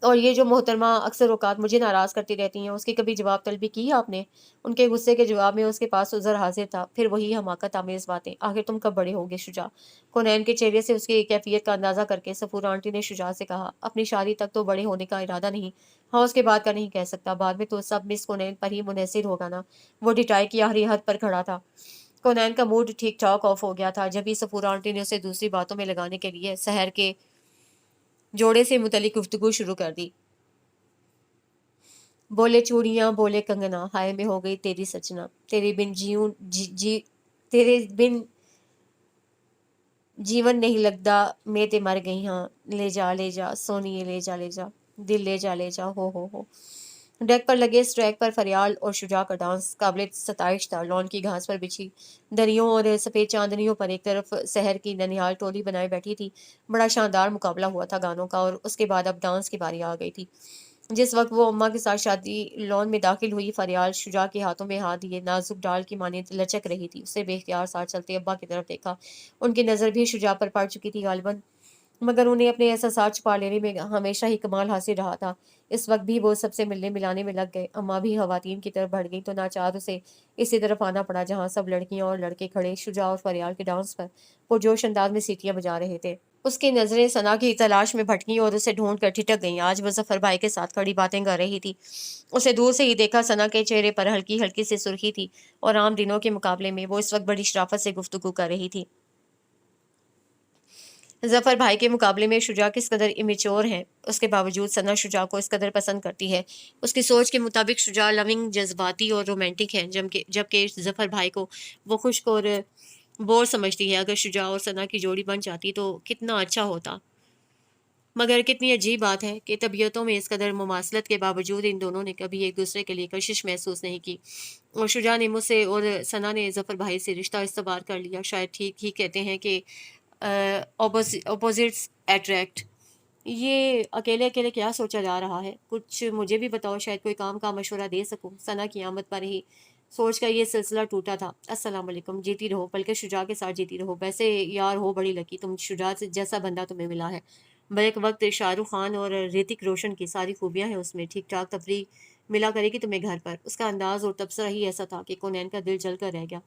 اور یہ جو محترمہ اکثر اوقات مجھے ناراض کرتی رہتی ہیں، اس کی کبھی جواب طلبی کی آپ نے؟ ان کے غصے کے جواب میں اس کے پاس عذر حاضر تھا۔ پھر وہی حماقت آمیز باتیں، آخر تم کب بڑے ہوگے شجاع؟ کونین کے چہرے سے اس کی کیفیت کا اندازہ کر کے صفورہ آنٹی نے شجاع سے کہا، اپنی شادی تک تو بڑے ہونے کا ارادہ نہیں، ہاں اس کے بعد کا نہیں کہہ سکتا، بعد میں تو سب مس کونین پر ہی منحصر ہوگا نا۔ وہ ڈٹائی کی آخری حد پر کھڑا تھا۔ کونین کا موڈ ٹھیک ٹھاک آف ہو گیا تھا، جب ہی صفورہ آنٹی نے اسے دوسری باتوں میں لگانے کے لیے سحر کے جوڑے سے متعلق گفتگو شروع کر دی۔ بولے چوڑیاں بولے کنگنا، ہائے میں ہو گئی تیری سچنا، تیرے بن تیرے بن جیون نہیں لگدا، میں تے مر گئی ہاں، لے جا سونیے، لے جا دل، لے جا ہو۔ ڈیک پر لگے اس ٹریک پر فریال اور شجاع کا ڈانس قابل ستائش تھا۔ لان کی گھاس پر بچھی دریوں اور سفید چاندنیوں پر ایک طرف سحر کی ننھیال ٹولی بنائے بیٹھی تھی۔ بڑا شاندار مقابلہ ہوا تھا گانوں کا، اور اس کے بعد اب ڈانس کی باری آ گئی تھی۔ جس وقت وہ اماں کے ساتھ شادی لان میں داخل ہوئی، فریال شجاع کے ہاتھوں میں ہاتھ دیے نازک ڈال کی مانند لچک رہی تھی۔ اسے بے اختیار ساتھ چلتے ابا کی طرف دیکھا، ان کی نظر بھی شجاع پر پڑ چکی تھی غالباً، مگر انہیں اپنے احساسات چھپا لینے میں ہمیشہ ہی کمال حاصل رہا تھا۔ اس وقت بھی وہ سب سے ملنے ملانے میں لگ گئے۔ اماں بھی خواتین کی طرف بڑھ گئی تو ناچار اسے اسی طرف آنا پڑا جہاں سب لڑکیاں اور لڑکے کھڑے شجاع اور فریال کے ڈانس پر پرجوش انداز میں سیٹیاں بجا رہے تھے۔ اس کی نظریں ثنا کی تلاش میں بھٹکیں اور اسے ڈھونڈ کر ٹھٹک گئیں۔ آج وہ ظفر بھائی کے ساتھ کھڑی باتیں کر رہی تھی۔ اسے دور سے ہی دیکھا، ثنا کے چہرے پر ہلکی ہلکی سی سرخی تھی، اور عام دنوں کے مقابلے میں وہ اس وقت بڑی شرافت سے گفتگو کر رہی تھی۔ ظفر بھائی کے مقابلے میں شجاع کس قدر امیچور ہیں، اس کے باوجود ثنا شجاع کو اس قدر پسند کرتی ہے۔ اس کی سوچ کے مطابق شجاع لونگ، جذباتی اور رومانٹک ہے، جبکہ ظفر بھائی کو وہ خشک اور بور سمجھتی ہے۔ اگر شجاع اور ثنا کی جوڑی بن جاتی تو کتنا اچھا ہوتا، مگر کتنی عجیب بات ہے کہ طبیعتوں میں اس قدر مماثلت کے باوجود ان دونوں نے کبھی ایک دوسرے کے لیے کشش محسوس نہیں کی۔ اور شجاع نے مجھ سے اور ثنا نے ظفر بھائی سے رشتہ استوار کر لیا۔ شاید ٹھیک ہی کہتے ہیں کہ اپوزٹس اٹریکٹ۔ یہ اکیلے اکیلے کیا سوچا جا رہا ہے؟ کچھ مجھے بھی بتاؤ، شاید کوئی کام کا مشورہ دے سکوں۔ ثنا کی آمد پر ہی سوچ کا یہ سلسلہ ٹوٹا تھا۔ السلام علیکم، جیتی رہو، بلکہ شجاع کے ساتھ جیتی رہو۔ ویسے یار ہو بڑی لکی تم، شجاع جیسا بندہ تمہیں ملا ہے۔ بیک وقت شاہ رخ خان اور ریتک روشن کی ساری خوبیاں ہیں اس میں، ٹھیک ٹھاک تفریح ملا کرے گی تمہیں گھر پر۔ اس کا انداز اور تبصرہ ہی ایسا تھا کہ کونین کا دل جل کر رہ گیا۔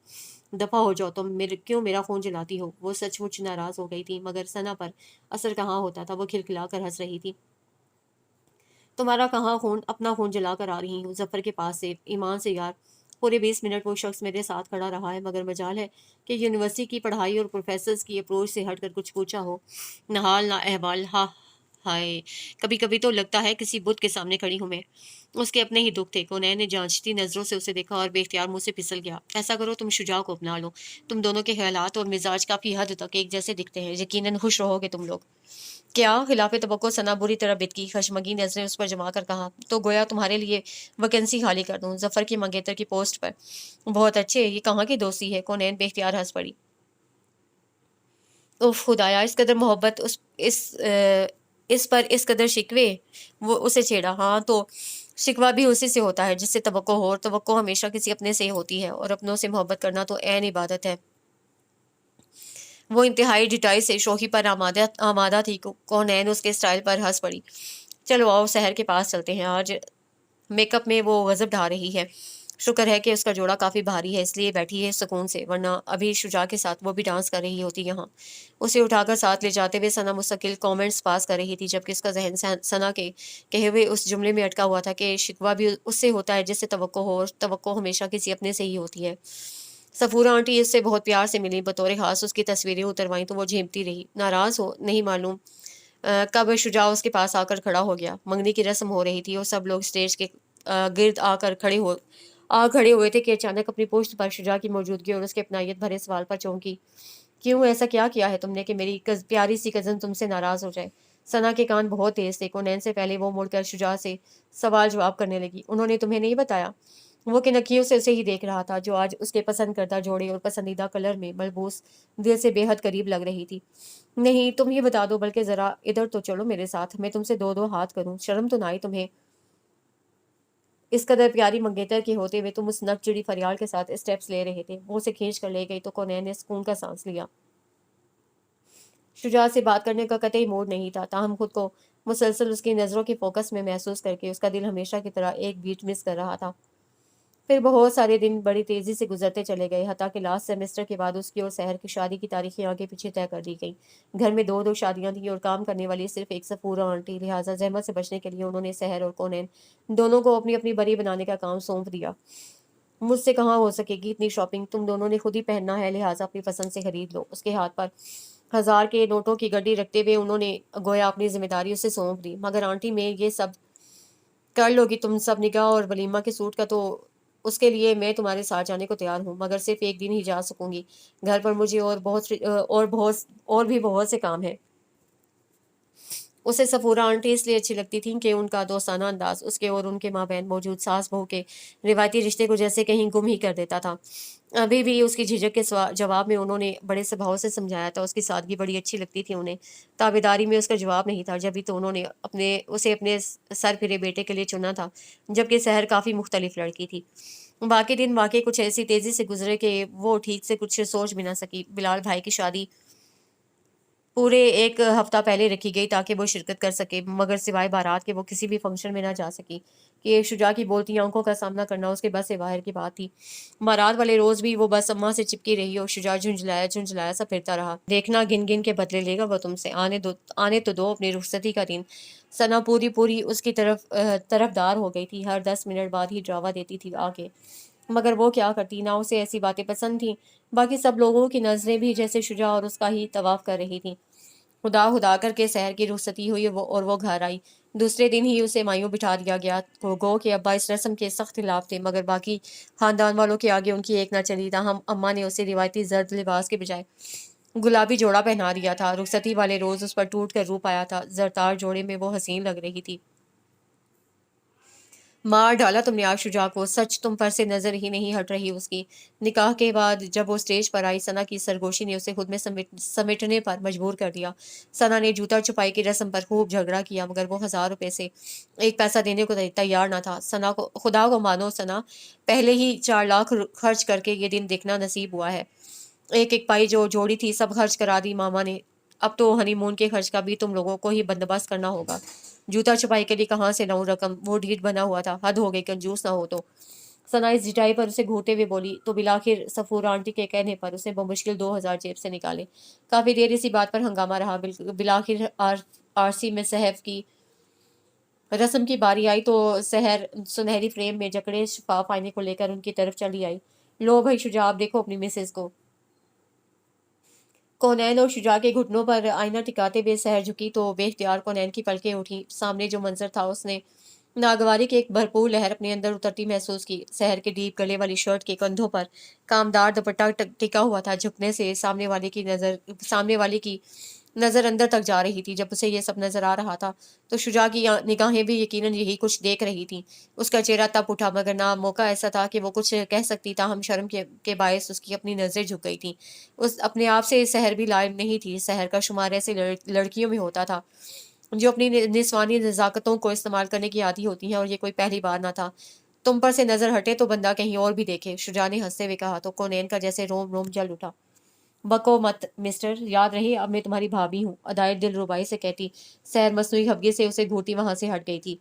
دفع ہو جاؤ تم، کیوں میرا خون جلاتی ہو؟ وہ سچ مچ ناراض ہو گئی تھی، مگر ثنا پر اثر کہاں ہوتا تھا، وہ کھلکھلا کر ہنس رہی تھی۔ تمہارا کہاں خون، اپنا خون جلا کر آ رہی ہوں ظفر کے پاس سے، ایمان سے یار۔ پورے 20 منٹ وہ شخص میرے ساتھ کھڑا رہا ہے، مگر مجال ہے کہ یونیورسٹی کی پڑھائی اور پروفیسرز کی اپروچ سے ہٹ کر کچھ پوچھا ہو۔ نہ حال نہ احوال، ہاں ہائے، کبھی کبھی تو لگتا ہے کسی بت کے سامنے کھڑی ہوں میں۔ اس کے اپنے ہی دکھ تھے۔ کونین نے جانچتی نظروں سے اسے دیکھا اور بے اختیار منہ سے پھسل گیا۔ ایسا کرو، تم شجاع کو اپنا لو، تم دونوں کے خیالات اور مزاج کافی حد تک ایک جیسے دکھتے ہیں، یقیناً خوش رہو گے تم لوگ۔ کیا؟ خلاف توقع ثنا بری طرح بتکی، خشمگین نظریں اس پر جما کر کہا، تو گویا تمہارے لیے ویکینسی خالی کر دوں ظفر کی منگیتر کی پوسٹ پر؟ بہت اچھے، یہ کہاں کی دوستی ہے؟ کونین بے اختیار ہنس پڑی۔ उफ़ खुदाया! इस कदर मोहब्बत इस पर इस कदर शिकवे, वो उसे छेड़ा। हाँ, तो शिकवा भी उसी से होता है जिससे तवक्को हो, और तवक्को हमेशा किसी अपने से ही होती है, और अपनों से मोहब्बत करना तो ऐन इबादत है। वो इंतहाई डिटाई से शोखी पर आमादा आमादा थी। कौनैन उसके स्टाइल पर हंस पड़ी। चलो आओ शहर के पास चलते हैं। आज मेकअप में वो गजब ढा रही है। शुक्र है कि उसका जोड़ा काफ़ी भारी है, इसलिए बैठी है सुकून से, वरना अभी शुजा के साथ वो भी डांस कर रही होती यहाँ। उसे उठाकर साथ ले जाते हुए सना मुस्तकिल कमेंट्स पास कर रही थी, जबकि उसका जहन सना के कहे हुए उस जुमले में अटका हुआ था कि शिकवा भी उससे होता है जिससे तवक्को हो, और तवक्को हमेशा किसी अपने से ही होती है। सफूरा आंटी इससे बहुत प्यार से मिली, बतौर खास उसकी तस्वीरें उतरवाई तो वो झेमती रही। नाराज हो नहीं मालूम कब शुजा उसके पास आकर खड़ा हो गया। मंगनी की रस्म हो रही थी और सब लोग स्टेज के गिर्द आकर खड़े हुए थे कि अचानक अपनी पुश्त पर शुजा की मौजूदगी और उसके अपनायत भरे सवाल पर चौंकी। क्यों, ऐसा क्या किया है तुमने कि मेरी प्यारी सी कज़न तुमसे नाराज हो जाए? सना के कान बहुत तेज थे। कोनैन से पहले वो मुड़कर शुजा से सवाल जवाब करने लगी। उन्होंने तुम्हें नहीं बताया? वो किनकियों से उसे ही देख रहा था, जो आज उसके पसंद करदा जोड़े और पसंदीदा कलर में मलबूस दिल से बेहद करीब लग रही थी। नहीं, तुम ही बता दो, बल्कि जरा इधर तो चलो मेरे साथ, मैं तुमसे दो दो हाथ करूं। शर्म तो ना आई तुम्हें? इस कदर प्यारी मंगेतर के होते हुए तुम उस नकचिड़ी फरियाल के साथ स्टेप्स ले रहे थे। वो उसे खींच कर ले गई तो कौनैन ने सुकून का सांस लिया। शुजा से बात करने का कतई मूड नहीं था, ताहम खुद को मुसलसल उसकी नज़रों के फोकस में महसूस करके उसका दिल हमेशा की तरह एक बीट मिस कर रहा था। फिर बहुत सारे दिन बड़ी तेज़ी से गुजरते चले गए, हत्ता कि लास्ट सेमेस्टर के बाद उसकी और सहर की शादी की तारीखें आगे पीछे तय कर दी गई। घर में दो दो शादियां थीं और काम करने वाली सिर्फ एक सफूरा आंटी, लिहाजा जहमत से बचने के लिए उन्होंने सहर और कोनैन दोनों को अपनी अपनी बरी बनाने का काम सौंप दिया। मुझसे कहाँ हो सकेगी इतनी शॉपिंग, तुम दोनों ने खुद ही पहनना है, लिहाजा अपनी पसंद से खरीद लो। उसके हाथ पर 1000 के नोटों की गड्डी रखते हुए उन्होंने गोया अपनी जिम्मेदारी उसे सौंप दी। मगर आंटी, मैं ये सब कर लोगी तुम सब, निगाह और वलीमा के सूट का तो उसके लिए मैं तुम्हारे साथ जाने को तैयार हूँ, मगर सिर्फ एक दिन ही जा सकूंगी। घर पर मुझे और भी बहुत से काम है। उसे सफूरा आंटी इसलिए अच्छी लगती थी कि उनका दोस्ताना अंदाज उसके और उनके माबैन मौजूद सास बहू के रिवायती रिश्ते को जैसे कहीं गुम ही कर देता था। अभी भी उसकी झिझक के जवाब में उन्होंने बड़े स्वभाव से समझाया था। उसकी सादगी बड़ी अच्छी लगती थी उन्हें। ताबेदारी में उसका जवाब नहीं था, जब भी तो उन्होंने उसे अपने सर फिरे बेटे के लिए चुना था, जबकि सहर काफ़ी मुख्तलिफ लड़की थी। बाकी दिन वाकई कुछ ऐसी तेज़ी से गुजरे कि वो ठीक से कुछ सोच भी ना सकी। बिलाल भाई की शादी पूरे 1 हफ्ता पहले रखी गई ताकि वो शिरकत कर सके, मगर सिवाय बारात के वो किसी भी फंक्शन में ना जा सकी कि एक शुजा की बोलती आंखों का सामना करना उसके बस से बाहर की बात थी। बारात वाले रोज भी वो बस अम्मा से चिपकी रही और शुजा झुंझलाया सा फिरता रहा। देखना, गिन गिन के बदले लेगा वो तुमसे। आने तो दो अपनी रुखसती का दिन। सना पूरी पूरी उसकी तरफदार हो गई थी। हर 10 मिनट बाद ही ड्रावा देती थी आके, मगर वो क्या करती, ना उसे ऐसी बातें पसंद थीं। बाकी सब लोगों की नज़रें भी जैसे शुजा और उसका ही तवाफ कर रही थीं। खुदा खुदा करके शहर की रुखसती हुई और वो घर आई। दूसरे दिन ही उसे मायूं बिठा दिया गया। गो कि अब्बा इस रस्म के सख्त खिलाफ थे, मगर बाकी खानदान वालों के आगे उनकी एक ना चली। ताहम अम्मा ने उसे रिवायती जर्द लिबास के बजाय गुलाबी जोड़ा पहना दिया था। रुखसती वाले रोज उस पर टूट कर रूप आया था। जरतार जोड़े में वो हसीन लग रही थी। मार डाला तुमने आज शुजा को, सच तुम पर से नजर ही नहीं हट रही उसकी। निकाह के बाद जब वो स्टेज पर आई, सना की सरगोशी ने उसे खुद में समेटने पर मजबूर कर दिया। सना ने जूता छुपाई की रस्म पर खूब झगड़ा किया, मगर वो 1000 रुपए से एक पैसा देने को तैयार ना था। सना को, खुदा को मानो, सना पहले ही 4 लाख खर्च करके ये दिन देखना नसीब हुआ है। एक एक पाई जो जोड़ी थी सब खर्च करा दी मामा ने। अब तो हनीमून के खर्च का भी तुम लोगों को ही बंदोबस्त करना होगा। जूता छुपाई के लिए कहाँ से लाऊं रकम? वो ढीठ बना हुआ था। हद हो गई, कंजूस ना हो तो। सना इस जिटाई पर उसे घूरते हुए बोली तो बिलाखिर सफूर आंटी के कहने पर उसने बमुश्किल 2000 जेब से निकाले। काफी देर इसी बात पर हंगामा रहा। बिलाखिर आरसी में सहफ की रस्म की बारी आई तो सहर सुनहरी फ्रेम में जकड़े शफाफ आईने को लेकर उनकी तरफ चली आई। लो भाई शुजा, आप देखो अपनी मिसेज को। कौनैन और शुजा के घुटनों पर आईना टिकाते हुए सहर झुकी तो बेख्तियार कौनैन की पलकें उठी। सामने जो मंजर था, उसने नागवारी की एक भरपूर लहर अपने अंदर उतरती महसूस की। सहर के डीप गले वाली शर्ट के कंधों पर कामदार दुपट्टा टिका हुआ था। झुकने से सामने वाले की نظر اندر تک جا رہی تھی۔ جب اسے یہ سب نظر آ رہا تھا تو شجاع کی نگاہیں بھی یقیناً یہی کچھ دیکھ رہی تھیں۔ اس کا چہرہ تپ اٹھا، مگر نہ موقع ایسا تھا کہ وہ کچھ کہہ سکتی، تاہم شرم کے باعث اس کی اپنی نظریں جھک گئی تھیں۔ اس اپنے آپ سے سحر بھی لائق نہیں تھی۔ سحر کا شمار ایسے لڑکیوں میں ہوتا تھا جو اپنی نسوانی نزاکتوں کو استعمال کرنے کی عادی ہوتی ہیں، اور یہ کوئی پہلی بار نہ تھا۔ تم پر سے نظر ہٹے تو بندہ کہیں اور بھی دیکھے، شجاع نے ہنستے ہوئے کہا، تو کونین کا جیسے روم روم جل اٹھا۔ بکو مت مسٹر، یاد رہے اب میں تمہاری بھابھی ہوں، ادائے دل ربائی سے کہتی سحر مصنوعی خفگی سے اسے گھورتی وہاں سے ہٹ گئی تھی۔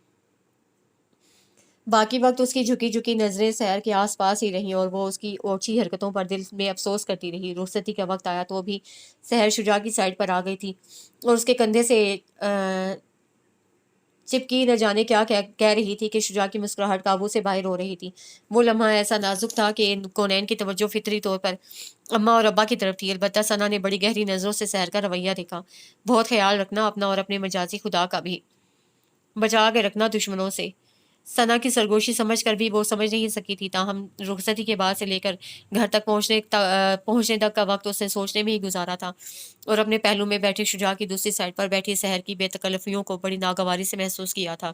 باقی وقت اس کی جھکی جھکی نظریں سحر کے آس پاس ہی رہیں، اور وہ اس کی اوچھی حرکتوں پر دل میں افسوس کرتی رہی۔ رخصتی کا وقت آیا تو وہ بھی سحر شجاع کی سائڈ پر آ گئی تھی اور اس کے کندھے سے چپکی نہ جانے کیا کہہ رہی تھی کہ شجاع کی مسکراہٹ قابو سے باہر ہو رہی تھی۔ وہ لمحہ ایسا نازک تھا کہ کونین کی توجہ فطری طور پر اماں اور ابا کی طرف تھی، البتہ ثنا نے بڑی گہری نظروں سے سحر کا رویہ دیکھا۔ بہت خیال رکھنا اپنا اور اپنے مجازی خدا کا بھی، بچا کے رکھنا دشمنوں سے۔ ثنا کی سرگوشی سمجھ کر بھی وہ سمجھ نہیں سکی تھی، تاہم رخصتی کے بعد سے لے کر گھر تک پہنچنے تک کا وقت اس نے سوچنے میں ہی گزارا تھا، اور اپنے پہلو میں بیٹھے شجاع کی دوسری سائڈ پر بیٹھی سحر کی بے تکلفیوں کو بڑی ناگواری سے محسوس کیا تھا۔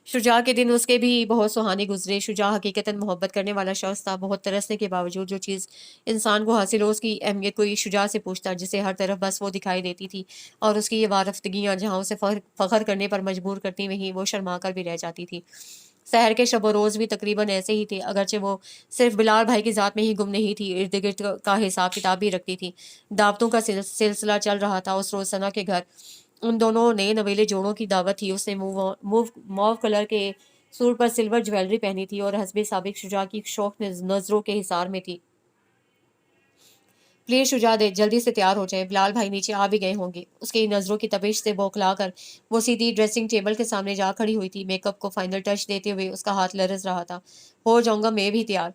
شجاع کے دن اس کے بھی بہت سہانے گزرے۔ شجاع حقیقتاً محبت کرنے والا شخص تھا۔ بہت ترسنے کے باوجود جو چیز انسان کو حاصل ہو اس کی اہمیت کوئی شجاع سے پوچھتا، جسے ہر طرف بس وہ دکھائی دیتی تھی، اور اس کی یہ وارفتگیاں جہاں اسے فخر کرنے پر مجبور کرتی، وہیں وہ شرما کر بھی رہ جاتی تھی۔ سحر کے شب و روز بھی تقریباً ایسے ہی تھے، اگرچہ وہ صرف بلال بھائی کی ذات میں ہی گم نہیں تھی، ارد گرد کا حساب کتاب بھی رکھتی تھی۔ دعوتوں کا سلسلہ چل رہا تھا۔ اس روز ثنا کے گھر ان دونوں نئے نویلے جوڑوں کی دعوت تھی۔ اس نے موو کلر کے سوٹ پر سلور جویلری پہنی تھی اور حسب سابق شجاع کی شوق نظروں کے حصار میں تھی۔ پلیز شجاع جلدی سے تیار ہو جائیں، بلال بھائی نیچے آ بھی گئے ہوں گے۔ اس کی نظروں کی تپش سے بوکھلا کر وہ سیدھی ڈریسنگ ٹیبل کے سامنے جا کھڑی ہوئی تھی۔ میک اپ کو فائنل ٹچ دیتے ہوئے اس کا ہاتھ لرز رہا تھا۔ ہو جاؤں گا میں بھی تیار،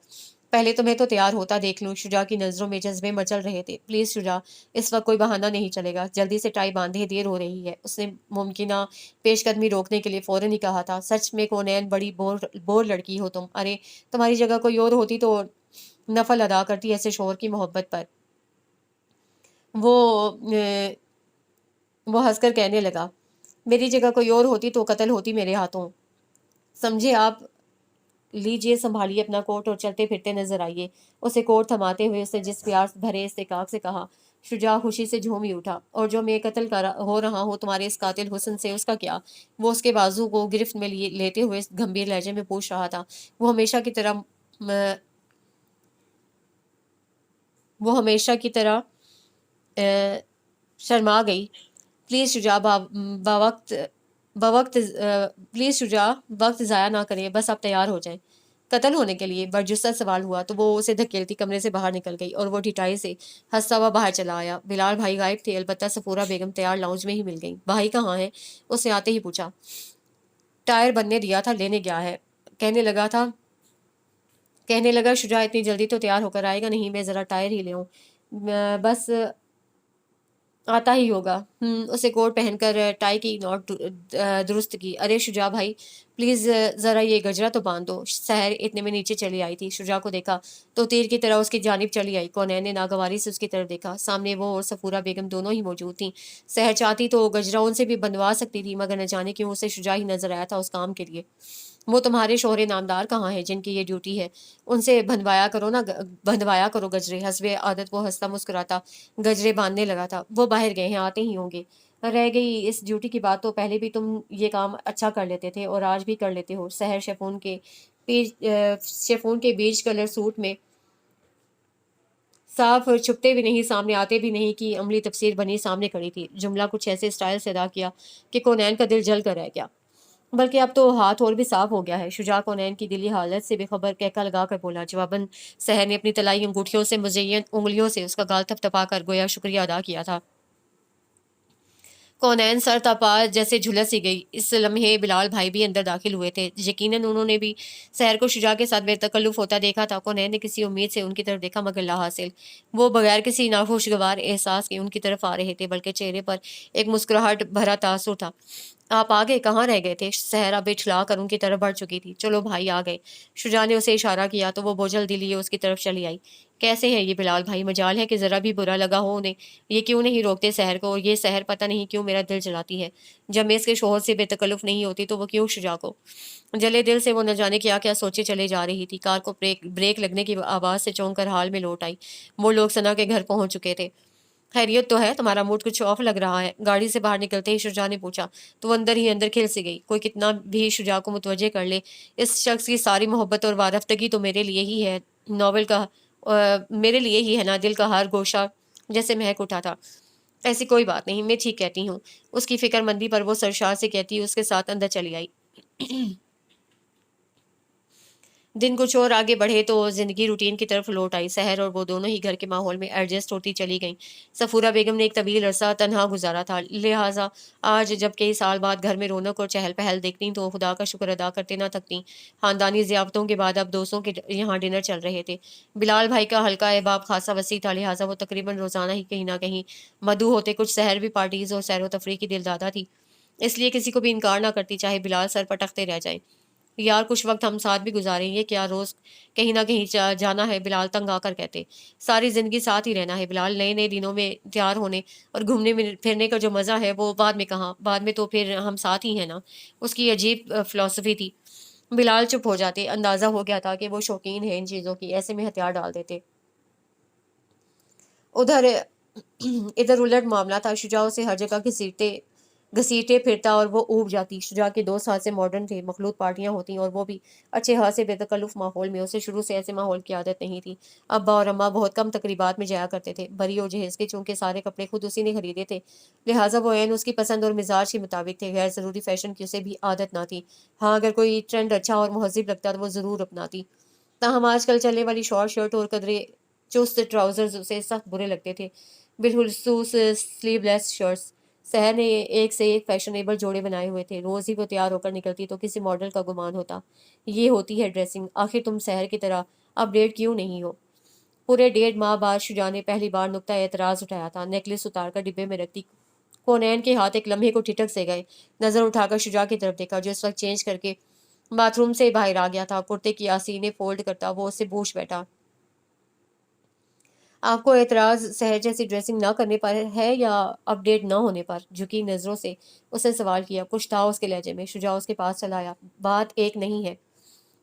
پہلے تمہیں تو تیار ہوتا دیکھ لوں۔ شجاع کی نظروں میں جذبے مچل رہے تھے۔ پلیز شجاع، اس وقت کوئی بہانہ نہیں چلے گا، جلدی سے ٹائی باندھے، دیر ہو رہی ہے۔ اس نے ممکنہ پیش قدمی روکنے کے لیے فوراً ہی کہا تھا، سچ میں کونین بڑی بور لڑکی ہو تم۔ ارے تمہاری جگہ کوئی اور ہوتی تو نفل ادا کرتی ایسے شوہر کی محبت پر۔ وہ ہنس کر کہنے لگا، میری جگہ کوئی اور ہوتی تو قتل ہوتی میرے ہاتھوں، سمجھے آپ؟ لیجئے سنبھالیے اپنا کوٹ اور چلتے پھرتے نظر آئیے۔ اسے کوٹ تھماتے ہوئے اس نے جس پیار بھرے استحقاق سے کہا۔ شجاع خوشی سے جھوم ہی اٹھا، اور جو میں قتل ہو رہا ہوں تمہارے اس قاتل حسن سے، اس کا کیا؟ وہ اس کے بازو کو گرفت میں لیتے ہوئے گمبھیر لہجے میں پوچھ رہا تھا۔ وہ ہمیشہ کی طرح شرما گئی۔ پلیز شجاع پلیز شجاع وقت ضائع نہ کریں، بس آپ تیار ہو جائیں۔ قتل ہونے کے لیے؟ برجستہ سوال ہوا تو وہ اسے دھکیلتی کمرے سے باہر نکل گئی، اور وہ ڈھٹائی سے ہنستا ہوا باہر چلا آیا۔ بلال بھائی غائب تھے، البتہ صفورہ بیگم تیار لاؤنج میں ہی مل گئی۔ بھائی کہاں ہیں؟ اس نے آتے ہی پوچھا۔ ٹائر بننے دیا تھا، لینے گیا ہے۔ کہنے لگا شجاع اتنی جلدی تو تیار ہو کر آئے گا نہیں، میں ذرا ٹائر ہی لے آؤں۔ بس آتا ہی ہوگا۔ اسے کوٹ پہن کر ٹائی کی نوٹ درست کی۔ ارے شجاع بھائی پلیز ذرا یہ گجرا تو باندھ دو۔ سحر اتنے میں نیچے چلی آئی تھی۔ شجاع کو دیکھا تو تیر کی طرح اس کی جانب چلی آئی۔ کونین نے ناگواری سے اس کی طرف دیکھا۔ سامنے وہ اور صفورہ بیگم دونوں ہی موجود تھیں۔ سحر چاہتی تو گجرا ان سے بھی بندوا سکتی تھی، مگر نہ جانے کیوں اسے شجاع ہی نظر آیا تھا اس کام کے لیے۔ وہ تمہارے شوہر نامدار کہاں ہیں جن کی یہ ڈیوٹی ہے؟ ان سے بندوایا کرو گجرے۔ حسب عادت وہ ہنستا مسکراتا گجرے باندھنے لگا تھا۔ وہ باہر گئے ہیں، آتے ہی ہوں گے۔ رہ گئی اس ڈیوٹی کی بات، تو پہلے بھی تم یہ کام اچھا کر لیتے تھے اور آج بھی کر لیتے ہو۔ سحر شیفون کے بیج کلر سوٹ میں صاف چھپتے بھی نہیں سامنے آتے بھی نہیں کی عملی تفسیر بنی سامنے کھڑی تھی۔ جملہ کچھ ایسے اسٹائل سے ادا کیا کہ کونین کا دل جل کر رہ گیا، بلکہ اب تو ہاتھ اور بھی صاف ہو گیا ہے۔ شجاع کونین کی دلی حالت سے بے خبر کہکا لگا کر بولا۔ جواباً سحر نے اپنی طلائی انگوٹھیوں سے مزین انگلیوں سے اس کا گال تھپتھپا کر گویا شکریہ ادا کیا تھا۔ کونین سر تاپا جیسے جھلس ہی گئی۔ اس لمحے بلال بھائی بھی اندر داخل ہوئے تھے۔ یقیناً انہوں نے بھی سحر کو شجاع کے ساتھ بے تکلف ہوتا دیکھا تھا۔ کونین نے کسی امید سے ان کی طرف دیکھا، مگر لا حاصل۔ وہ بغیر کسی ناخوشگوار احساس کے ان کی طرف آ رہے تھے، بلکہ چہرے پر ایک مسکراہٹ بھرا تاثر تھا۔ आप आ गए, कहाँ रह गए थे? सहरा बिठला कर उनकी तरफ बढ़ चुकी थी। चलो भाई आ गए। शुजा ने उसे इशारा किया तो वो बोझल दिल लिए उसकी तरफ चली आई। कैसे है ये बिलाल भाई? मजाल है कि जरा भी बुरा लगा हो उन्हें। ये क्यों नहीं रोकते सहर को? और ये सहर पता नहीं क्यों मेरा दिल जलाती है। जब मैं इसके शोहर से बेतकल्लुफ नहीं होती तो वो क्यों शुजा को? जले दिल से वो न जाने क्या क्या सोचे चले जा रही थी। कार को ब्रेक ब्रेक लगने की आवाज से चौंक कर हाल में लौट आई। वो लोग सना के घर पहुंच चुके थे। खैरियत तो है? तुम्हारा मूड कुछ ऑफ लग रहा है। गाड़ी से बाहर निकलते ही शुजा ने पूछा। तो वो अंदर ही अंदर खिल सी गई। कोई कितना भी शुजा को मुतवज्जे कर ले, इस शख्स की सारी मोहब्बत और वारफ्तगी तो मेरे लिए ही है। नॉवल का मेरे लिए ही है ना। दिल का हर गोशा जैसे महक उठा था। ऐसी कोई बात नहीं, मैं ठीक कहती हूँ। उसकी फिक्रमंदी पर वो सरशार से कहती उसके साथ अंदर चली आई। दिन कुछ और आगे बढ़े तो जिंदगी रूटीन की तरफ लौट आई। सहर और वो दोनों ही घर के माहौल में एडजस्ट होती चली गईं। सफूरा बेगम ने एक तवील अरसा तनहा गुजारा था, लिहाजा आज जब कई साल बाद घर में रौनक और चहल पहल देखती तो खुदा का शुक्र अदा करते ना थकती। खानदानी जियाफतों के बाद अब दोस्तों के यहाँ डिनर चल रहे थे। बिलाल भाई का हल्का अहबाब खासा वसी था, लिहाजा वो तकरीबन रोजाना ही कहीं ना कहीं मधु होते। कुछ सहर भी पार्टीज और सैर व तफरी की दिलदादा थी, इसलिए किसी को भी इनकार ना करती, चाहे बिलाल सर पटकते रह जाए। यार कुछ वक्त हम साथ भी गुजारेंगे क्या? रोज कहीं ना कहीं जाना है, बिलाल तंग आकर कहते। सारी जिंदगी साथ ही रहना है बिलाल। नए नए दिनों में तैयार होने और घूमने फिरने का जो मजा है वो बाद में, कहाँ बाद में, तो फिर हम साथ ही हैं ना। उसकी अजीब फिलॉसफी थी। बिलाल चुप हो जाते। अंदाजा हो गया था कि वो शौकीन है इन चीजों की, ऐसे में हथियार डाल देते। उधर इधर उलट मामला था। शुजा से हर जगह घसीटते घसीटे फिरता और वो ऊब जाती। शुजा के दोस्त हाथ से मॉडर्न थे, मखलूत पार्टियां होती और वो भी अच्छे हाथ से बेतकल्लुफ माहौल में। उसे शुरू से ऐसे माहौल की आदत नहीं थी। अब्बा और अम्मा बहुत कम तकरीबात में जाया करते थे, बरी और जहेज के, चूंकि सारे कपड़े खुद उसी ने खरीदे थे, लिहाजा वो एन उसकी पसंद और मिजाज के मुताबिक थे। गैर जरूरी फैशन की उसे भी आदत ना थी। हाँ, अगर कोई ट्रेंड अच्छा और महजिब लगता तो वो जरूर अपनाती। ताहम आजकल चलने वाली शॉर्ट शर्ट और कदरे चुस्त ट्राउजर्स उसे सख्त बुरे लगते थे, बिलखुसूस स्लीवलेस शर्ट्स। शहर ने एक से एक फैशनेबल जोड़े बनाए हुए थे। रोज ही वो तैयार होकर निकलती तो किसी मॉडल का गुमान होता। ये होती है ड्रेसिंग। आखिर तुम शहर की तरह अपडेट क्यों नहीं हो? पूरे 1.5 माह बाद शुजा ने पहली बार नुक्ता एतराज उठाया था। नेकलेस उतार कर डिब्बे में रखती कोनैन के हाथ एक लम्हे को ठिठक से गए। नजर उठाकर शुजा की तरफ देखा, जो इस वक्त चेंज करके बाथरूम से बाहर आ गया था। कुर्ते की आसीनें फोल्ड करता वो उससे पूछ बैठा, आपको एतराज सहज जैसी ड्रेसिंग ना करने पर है या अपडेट ना होने पर? झुकी नजरों से उसने सवाल किया। कुछ था उसके लहजे में। शुजा उसके पास चला आया। बात एक नहीं है।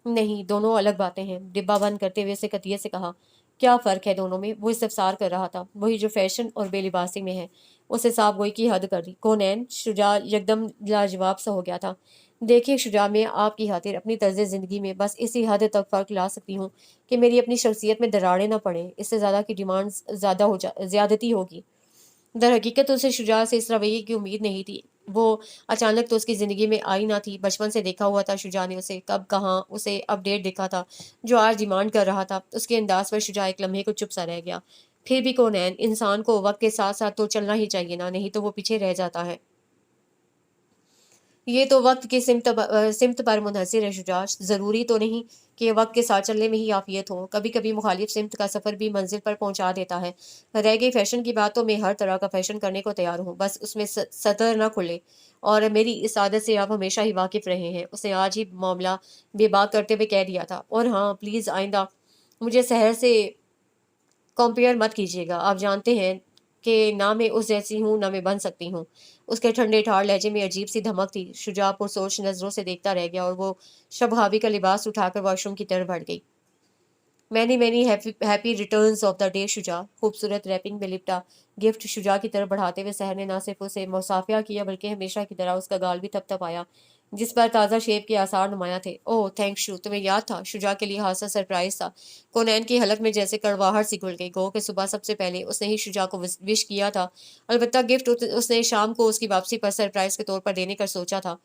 नहीं, दोनों अलग बातें हैं। डिब्बा बंद करते हुए उसने कतिये से कहा। क्या फर्क है दोनों में? वो इस्तफसार कर रहा था, वही जो फैशन और बेलिबासी में है। उसे साफ गोई की हद कर दी। कौन? शुजा यकदम लाजवाब सा हो गया था। देखिए शुजा, मैं आपकी खातिर अपनी तर्ज ज़िंदगी में बस इसी हद तक फ़र्क ला सकती हूँ कि मेरी अपनी शख्सियत में दरारें ना पड़ें। इससे ज़्यादा की डिमांड ज़्यादती होगी। दर हकीकत उसे शुजा से इस रवैये की उम्मीद नहीं थी। वो अचानक तो उसकी ज़िंदगी में आई ना थी। बचपन से देखा हुआ था शुजा ने उसे। कब कहाँ उसे अपडेट देखा था जो आज डिमांड कर रहा था। उसके अंदाज पर शुजा एक लम्हे को चुप सा रह गया। फिर भी कौन है, इंसान को वक्त के साथ साथ तो चलना ही चाहिए ना, नहीं तो वो पीछे रह जाता है। ये तो वक्त की सिमत पर मुनहसर है शुजा। ज़रूरी तो नहीं कि वक्त के साथ चलने में ही आफियत हो। कभी कभी मुखालिफ सिमत का सफ़र भी मंजिल पर पहुंचा देता है। रह गई फैशन की बात, तो मैं हर तरह का फैशन करने को तैयार हूँ, बस उसमें सतर न खुले। और मेरी इस आदत से आप हमेशा ही वाकिफ़ रहे हैं। उसने आज ही मामला बेबाक करते हुए कह दिया था। और हाँ, प्लीज़ आइंदा मुझे शहर से कंपेयर मत कीजिएगा। आप जानते हैं कि ना मैं उस जैसी हूँ ना मैं बन सकती हूँ। उसके ठंडे ठार लहजे में अजीब सी धमक थी। शुजा पुरसोच नजरों से देखता रह गया और वो शबहावी का लिबास उठाकर वॉशरूम की तरफ बढ़ गई। Many many happy returns of the day Shuja. खूबसूरत रैपिंग में लिपटा गिफ्ट शुजा की तरफ बढ़ाते हुए सहर ने न सिर्फ उसे मुसाफिया किया बल्कि हमेशा की तरह उसका गाल भी थपथपाया जिस पर ताज़ा शेव के आसार नुमाया थे। ओह थैंक्स यू, तुम्हें याद था? शुजा के लिए हादसा सरप्राइज था। कोनैन की हलक में जैसे कड़वाहट सी घुल गई। गो के सुबह सबसे पहले उसने ही शुजा को विश किया था। अलबत्ता गिफ्ट उसने शाम को उसकी वापसी पर सरप्राइज के तौर पर देने का सोचा था।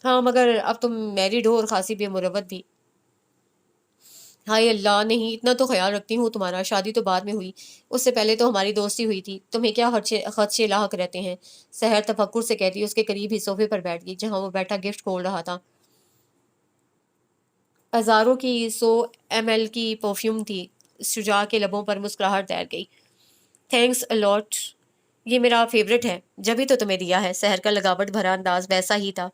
हाँ, मगर अब तुम मैरिड हो और खासी बेमुरवत भी। हाय अल्लाह, नहीं, इतना तो ख्याल रखती हूँ तुम्हारा। शादी तो बाद में हुई, उससे पहले तो हमारी दोस्ती हुई थी। तुम्हें क्या खदशे लाहक रहते हैं? सहर तफक्कुर से कहती उसके करीब ही सोफे पर बैठ गई जहाँ वो बैठा गिफ्ट खोल रहा था। हजारों की 100 ml की परफ्यूम थी। शुजा के लबों पर मुस्कुराहट तैर गई। Thanks a lot. یہ میرا فیوریٹ ہے، جبھی تو تمہیں دیا ہے۔ سحر کا لگاوٹ بھرا انداز ویسا ہی تھا۔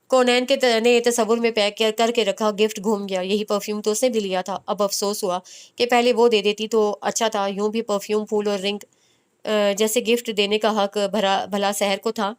کونین کے نے تصور میں پیک کر کے رکھا گفٹ گھوم گیا۔ یہی پرفیوم تو اس نے بھی لیا تھا۔ اب افسوس ہوا کہ پہلے وہ دے دیتی تو اچھا تھا۔ یوں بھی پرفیوم، پھول اور رنگ جیسے گفٹ دینے کا حق بھلا سحر کو تھا۔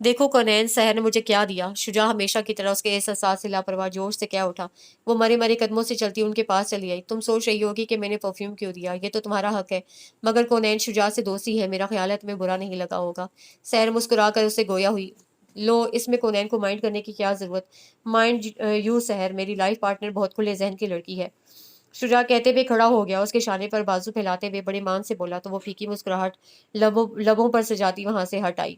دیکھو کونین، سحر نے مجھے کیا دیا۔ شجاع ہمیشہ کی طرح اس کے احساسات سے لاپرواہ جوش سے کیا اٹھا۔ وہ مرے مرے قدموں سے چلتی ان کے پاس چلی آئی۔ تم سوچ رہی ہوگی کہ میں نے پرفیوم کیوں دیا، یہ تو تمہارا حق ہے، مگر کونین شجاع سے دوستی ہے، میرا خیال ہے تمہیں برا نہیں لگا ہوگا۔ سحر مسکرا کر اسے گویا ہوئی۔ لو، اس میں کونین کو مائنڈ کرنے کی کیا ضرورت؟ مائنڈ یو سحر، میری لائف پارٹنر بہت کھلے ذہن کی لڑکی ہے۔ شجاع کہتے ہوئے کھڑا ہو گیا، اس کے شانے پر بازو پھیلاتے ہوئے بڑے مان سے بولا تو وہ پھیکی مسکراہٹ لبوں پر سجاتی وہاں سے ہٹ آئی۔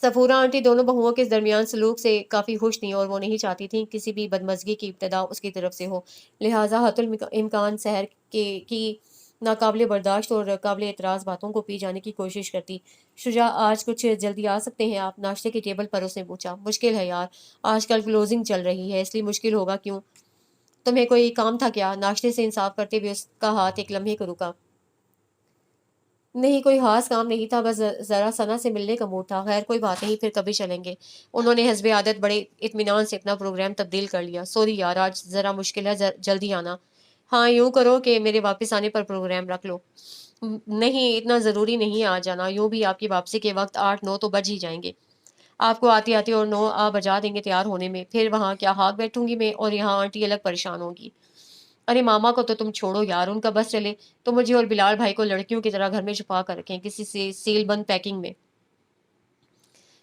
سفورہ آنٹی دونوں بہوؤں کے درمیان سلوک سے کافی خوش تھیں اور وہ نہیں چاہتی تھیں کسی بھی بدمزگی کی ابتدا اس کی طرف سے ہو، لہٰذا حتی الامکان سحر کی ناقابل برداشت اور قابل اعتراض باتوں کو پی جانے کی کوشش کرتی۔ شجاع، آج کچھ جلدی آ سکتے ہیں آپ؟ ناشتے کی ٹیبل پر اس نے پوچھا۔ مشکل ہے یار، آج کل کلوزنگ چل رہی ہے، اس لیے مشکل ہوگا۔ کیوں، تمہیں کوئی کام تھا کیا؟ ناشتے سے انصاف کرتے ہوئے اس کا ہاتھ ایک لمحے کو رکا۔ نہیں، کوئی خاص کام نہیں تھا، بس ذرا ثنا سے ملنے کا موڈ تھا۔ خیر کوئی بات نہیں، پھر کبھی چلیں گے۔ انہوں نے حسب عادت بڑے اطمینان سے اپنا پروگرام تبدیل کر لیا۔ سوری یار، آج ذرا مشکل ہے، جلدی آنا۔ ہاں، یوں کرو کہ میرے واپس آنے پر پروگرام رکھ لو۔ نہیں، اتنا ضروری نہیں آ جانا، یوں بھی آپ کی واپسی کے وقت 8-9 تو بج ہی جائیں گے۔ آپ کو آتے آتے اور 9 بجا دیں گے تیار ہونے میں، پھر وہاں کیا ہاک بیٹھوں گی میں، اور یہاں آنٹی الگ پریشان ہوگی۔ ارے ماما کو تو تم چھوڑو یار، ان کا بس چلے تو مجھے اور بلال بھائی کو لڑکیوں کی طرح گھر میں چھپا کر رکھیں، کسی سے سیل بند پیکنگ میں۔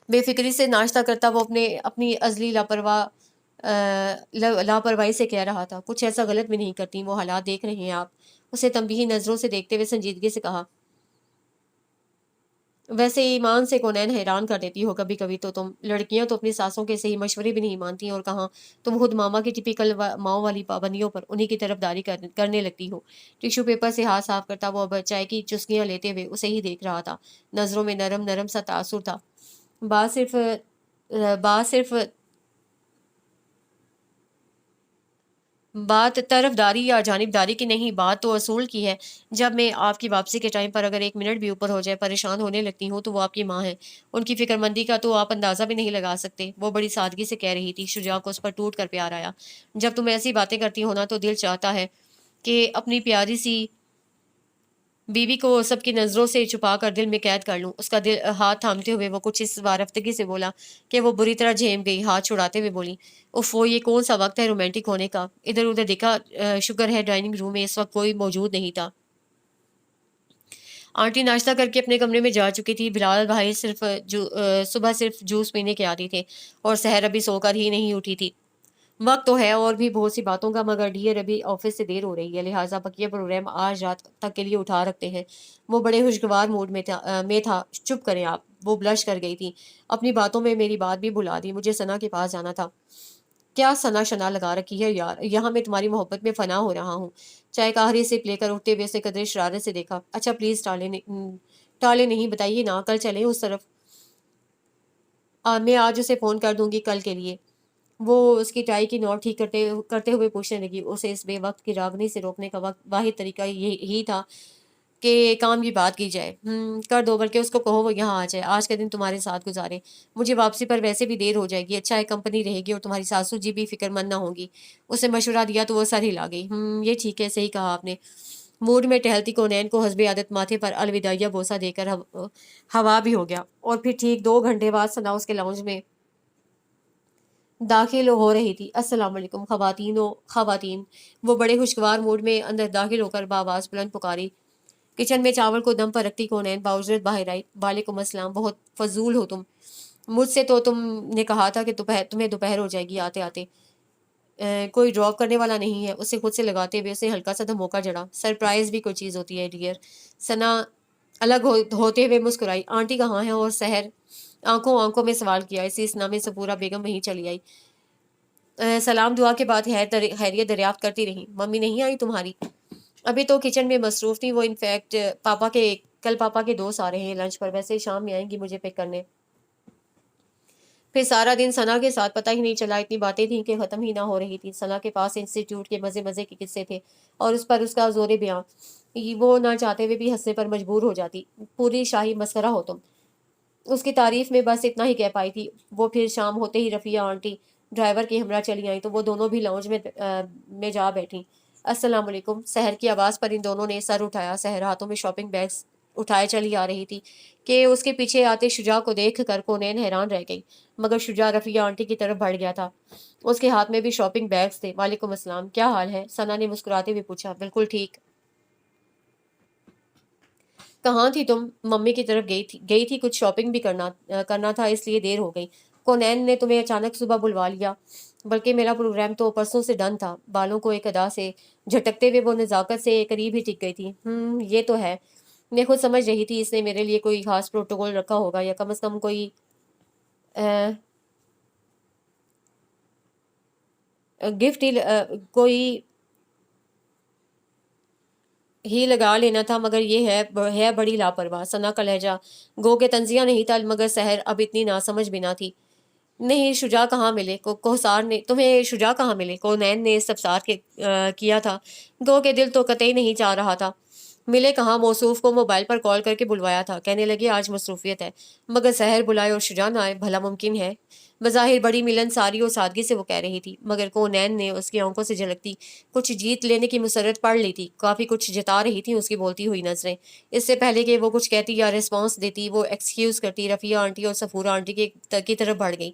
بے فکری سے ناشتہ کرتا وہ اپنی ازلی لاپرواہی سے کہہ رہا تھا، کچھ ایسا غلط بھی نہیں کرتی، وہ حالات دیکھ رہے ہیں آپ۔ اسے تنبیہی نظروں سے دیکھتے ہوئے سنجیدگی سے کہا، ویسے ایمان سے کونین حیران کر دیتی ہو کبھی کبھی تو تم لڑکیاں تو اپنی ساسوں کے صحیح مشورے بھی نہیں مانتی، اور کہاں تم خود ماما کی ٹپیکل ماؤں والی پابندیوں پر انہی کی طرف داری کرنے لگتی ہو۔ ٹیشو پیپر سے ہاتھ صاف کرتا وہ اب چائے کی چسکیاں لیتے ہوئے اسے ہی دیکھ رہا تھا۔ نظروں میں نرم نرم سا تاثر تھا۔ بات صرف بات صرف بات طرفداری یا جانبداری کی نہیں، بات تو اصول کی ہے۔ جب میں آپ کی واپسی کے ٹائم پر اگر 1 منٹ بھی اوپر ہو جائے پریشان ہونے لگتی ہوں تو وہ آپ کی ماں ہے، ان کی فکر مندی کا تو آپ اندازہ بھی نہیں لگا سکتے۔ وہ بڑی سادگی سے کہہ رہی تھی۔ شجاع کو اس پر ٹوٹ کر پیار آیا۔ جب تم ایسی باتیں کرتی ہو نا تو دل چاہتا ہے کہ اپنی پیاری سی بیوی کو سب کی نظروں سے چھپا کر دل میں قید کر لوں۔ اس کا ہاتھ تھامتے ہوئے وہ کچھ اس وارفتگی سے بولا کہ وہ بری طرح جھیم گئی۔ ہاتھ چھڑاتے ہوئے بولی، اف وہ یہ کون سا وقت ہے رومانٹک ہونے کا؟ ادھر ادھر دیکھا، شکر ہے ڈائننگ روم میں اس وقت کوئی موجود نہیں تھا۔ آنٹی ناشتہ کر کے اپنے کمرے میں جا چکی تھی۔ بلال بھائی صبح صرف جوس پینے کے عادی تھے اور سحر ابھی سو کر ہی نہیں اٹھی تھی۔ وقت تو ہے اور بھی بہت سی باتوں کا، مگر ڈیئر ابھی آفس سے دیر ہو رہی ہے، لہٰذا بقیہ پروگرام آج رات تک کے لیے اٹھا رکھتے ہیں۔ وہ بڑے خوشگوار موڈ میں تھا۔ چپ کریں آپ، وہ بلش کر گئی تھی۔ اپنی باتوں میں میری بات بھی بھلا دی، مجھے ثنا کے پاس جانا تھا۔ کیا ثنا شنا لگا رکھی ہے یار، یہاں میں تمہاری محبت میں فنا ہو رہا ہوں۔ چائے کا آخری سپ لے کر اٹھتے ہوئے اسے قدرے شرارت سے دیکھا۔ اچھا پلیز ٹالے نہیں، بتائیے نا، کل چلیں اس طرف؟ میں آج اسے فون کر دوں گی کل کے لیے۔ وہ اس کی ٹائی کی نوٹ ٹھیک کرتے ہوئے پوچھنے لگی۔ اسے اس بے وقت کی راگنی سے روکنے کا واحد طریقہ یہی تھا کہ کام کی بات کی جائے۔ کر دو، بلکہ اس کو کہو وہ یہاں آ جائے، آج کے دن تمہارے ساتھ گزارے۔ مجھے واپسی پر ویسے بھی دیر ہو جائے گی، اچھا ہے کمپنی رہے گی اور تمہاری ساسو جی بھی فکر مند نہ ہوں گی۔ اسے مشورہ دیا تو وہ سر ہلا گئی۔ یہ ٹھیک ہے، صحیح کہا آپ نے۔ موڈ میں ٹہلتی کونین کو حسب عادت ماتھے پر الوداعیہ بوسہ دے کر ہوا بھی ہو گیا، اور پھر ٹھیک 2 گھنٹے بعد ثنا اس کے لاؤنج میں داخل ہو رہی تھی۔ السلام علیکم خواتین، وہ بڑے خوشگوار موڈ میں اندر داخل ہو کر بآواز بلند پکاری۔ کچن میں چاول کو دم پر رکھتی کونین باوجرت باہر آئی۔ وعلیکم السلام، بہت فضول ہو تم۔ مجھ سے تو تم نے کہا تھا کہ تمہیں دوپہر ہو جائے گی آتے آتے۔ کوئی ڈراپ کرنے والا نہیں ہے، اسے خود سے لگاتے ہوئے اسے ہلکا سا دھموکا جڑا۔ سرپرائز بھی کوئی چیز ہوتی ہے ڈیئر۔ ثنا الگ ہوتے ہوئے مسکرائی۔ آنٹی کہاں ہیں؟ اور سحر؟ آنکھوں میں سوال کیا۔ اسی اسنا میں سپورہ بیگم وہیں چلی آئی۔ سلام دعا کے بعد خیریت دریافت کرتی رہی۔ ممی نہیں آئی تمہاری؟ ابھی تو کچن میں مصروف تھی وہ، انفیکٹ کل پاپا کے دوست آ رہے ہیں لنچ پر، ویسے شام میں آئیں گی مجھے پک کرنے۔ پھر سارا دن ثنا کے ساتھ پتہ ہی نہیں چلا، اتنی باتیں تھیں کہ ختم ہی نہ ہو رہی تھی۔ ثنا کے پاس انسٹیٹیوٹ کے مزے مزے کے قصے تھے اور اس پر اس کا زور بیاں، وہ نہ چاہتے ہوئے بھی ہنسنے پر مجبور ہو جاتی۔ پوری شاہی مسخرہ ہو تم۔ اس کی تعریف میں بس اتنا ہی کہہ پائی تھی وہ۔ پھر شام ہوتے ہی رفیہ آنٹی ڈرائیور کے ہمراہ چلی آئیں تو وہ دونوں بھی لاؤنج میں جا بیٹھیں۔ السلام علیکم۔ سحر کی آواز پر ان دونوں نے سر اٹھایا۔ سحر ہاتھوں میں شاپنگ بیگز اٹھائے چلی آ رہی تھی کہ اس کے پیچھے آتے شجاع کو دیکھ کر کونین حیران رہ گئی، مگر شجاع رفیہ آنٹی کی طرف بڑھ گیا تھا۔ اس کے ہاتھ میں بھی شاپنگ بیگز تھے۔ وعلیکم السلام، کیا حال ہے؟ ثنا نے مسکراتے ہوئے پوچھا۔ بالکل ٹھیک۔ کہاں تھی تم؟ ممی کی طرف گئی تھی کچھ شاپنگ بھی کرنا تھا، اس لیے دیر ہو گئی۔ کونین نے تمہیں اچانک صبح بلوا لیا؟ بلکہ میرا پروگرام تو پرسوں سے ڈن تھا۔ بالوں کو ایک ادا سے جھٹکتے ہوئے وہ نزاکت سے قریب ہی ٹک گئی تھی۔ یہ تو ہے۔ میں خود سمجھ رہی تھی اس نے میرے لیے کوئی خاص پروٹوکول رکھا ہوگا، یا کم از کم کوئی گفٹ ہی لگا لینا تھا، مگر یہ ہے بڑی لاپرواہ۔ ثنا کا لہجہ گو کہ تنزیہ نہیں تھا، مگر سحر اب اتنی ناسمجھ بھی نہ تھی۔ نہیں، شجاع کہاں ملے؟ کوہسار نے تمہیں شجاع کہاں ملے؟ کونین نے استفسار کیا تھا، گو کہ دل تو قطعی نہیں چاہ رہا تھا۔ ملے کہاں؟ موصوف کو موبائل پر کال کر کے بلوایا تھا، کہنے لگے آج مصروفیت ہے۔ مگر سحر بلائے اور شجاع نہ آئے، بھلا ممکن ہے؟ بظاہر بڑی ملنساری اور سادگی سے وہ کہہ رہی تھی، مگر کونین نے اس کی آنکھوں سے جھلکتی کچھ جیت لینے کی مسرت پڑھ لی تھی۔ کافی کچھ جتا رہی تھی اس کی بولتی ہوئی نظریں۔ اس سے پہلے کہ وہ کچھ کہتی یا ریسپانس دیتی، وہ ایکسکیوز کرتی رفیہ آنٹی اور صفورہ آنٹی کی طرف بڑھ گئی۔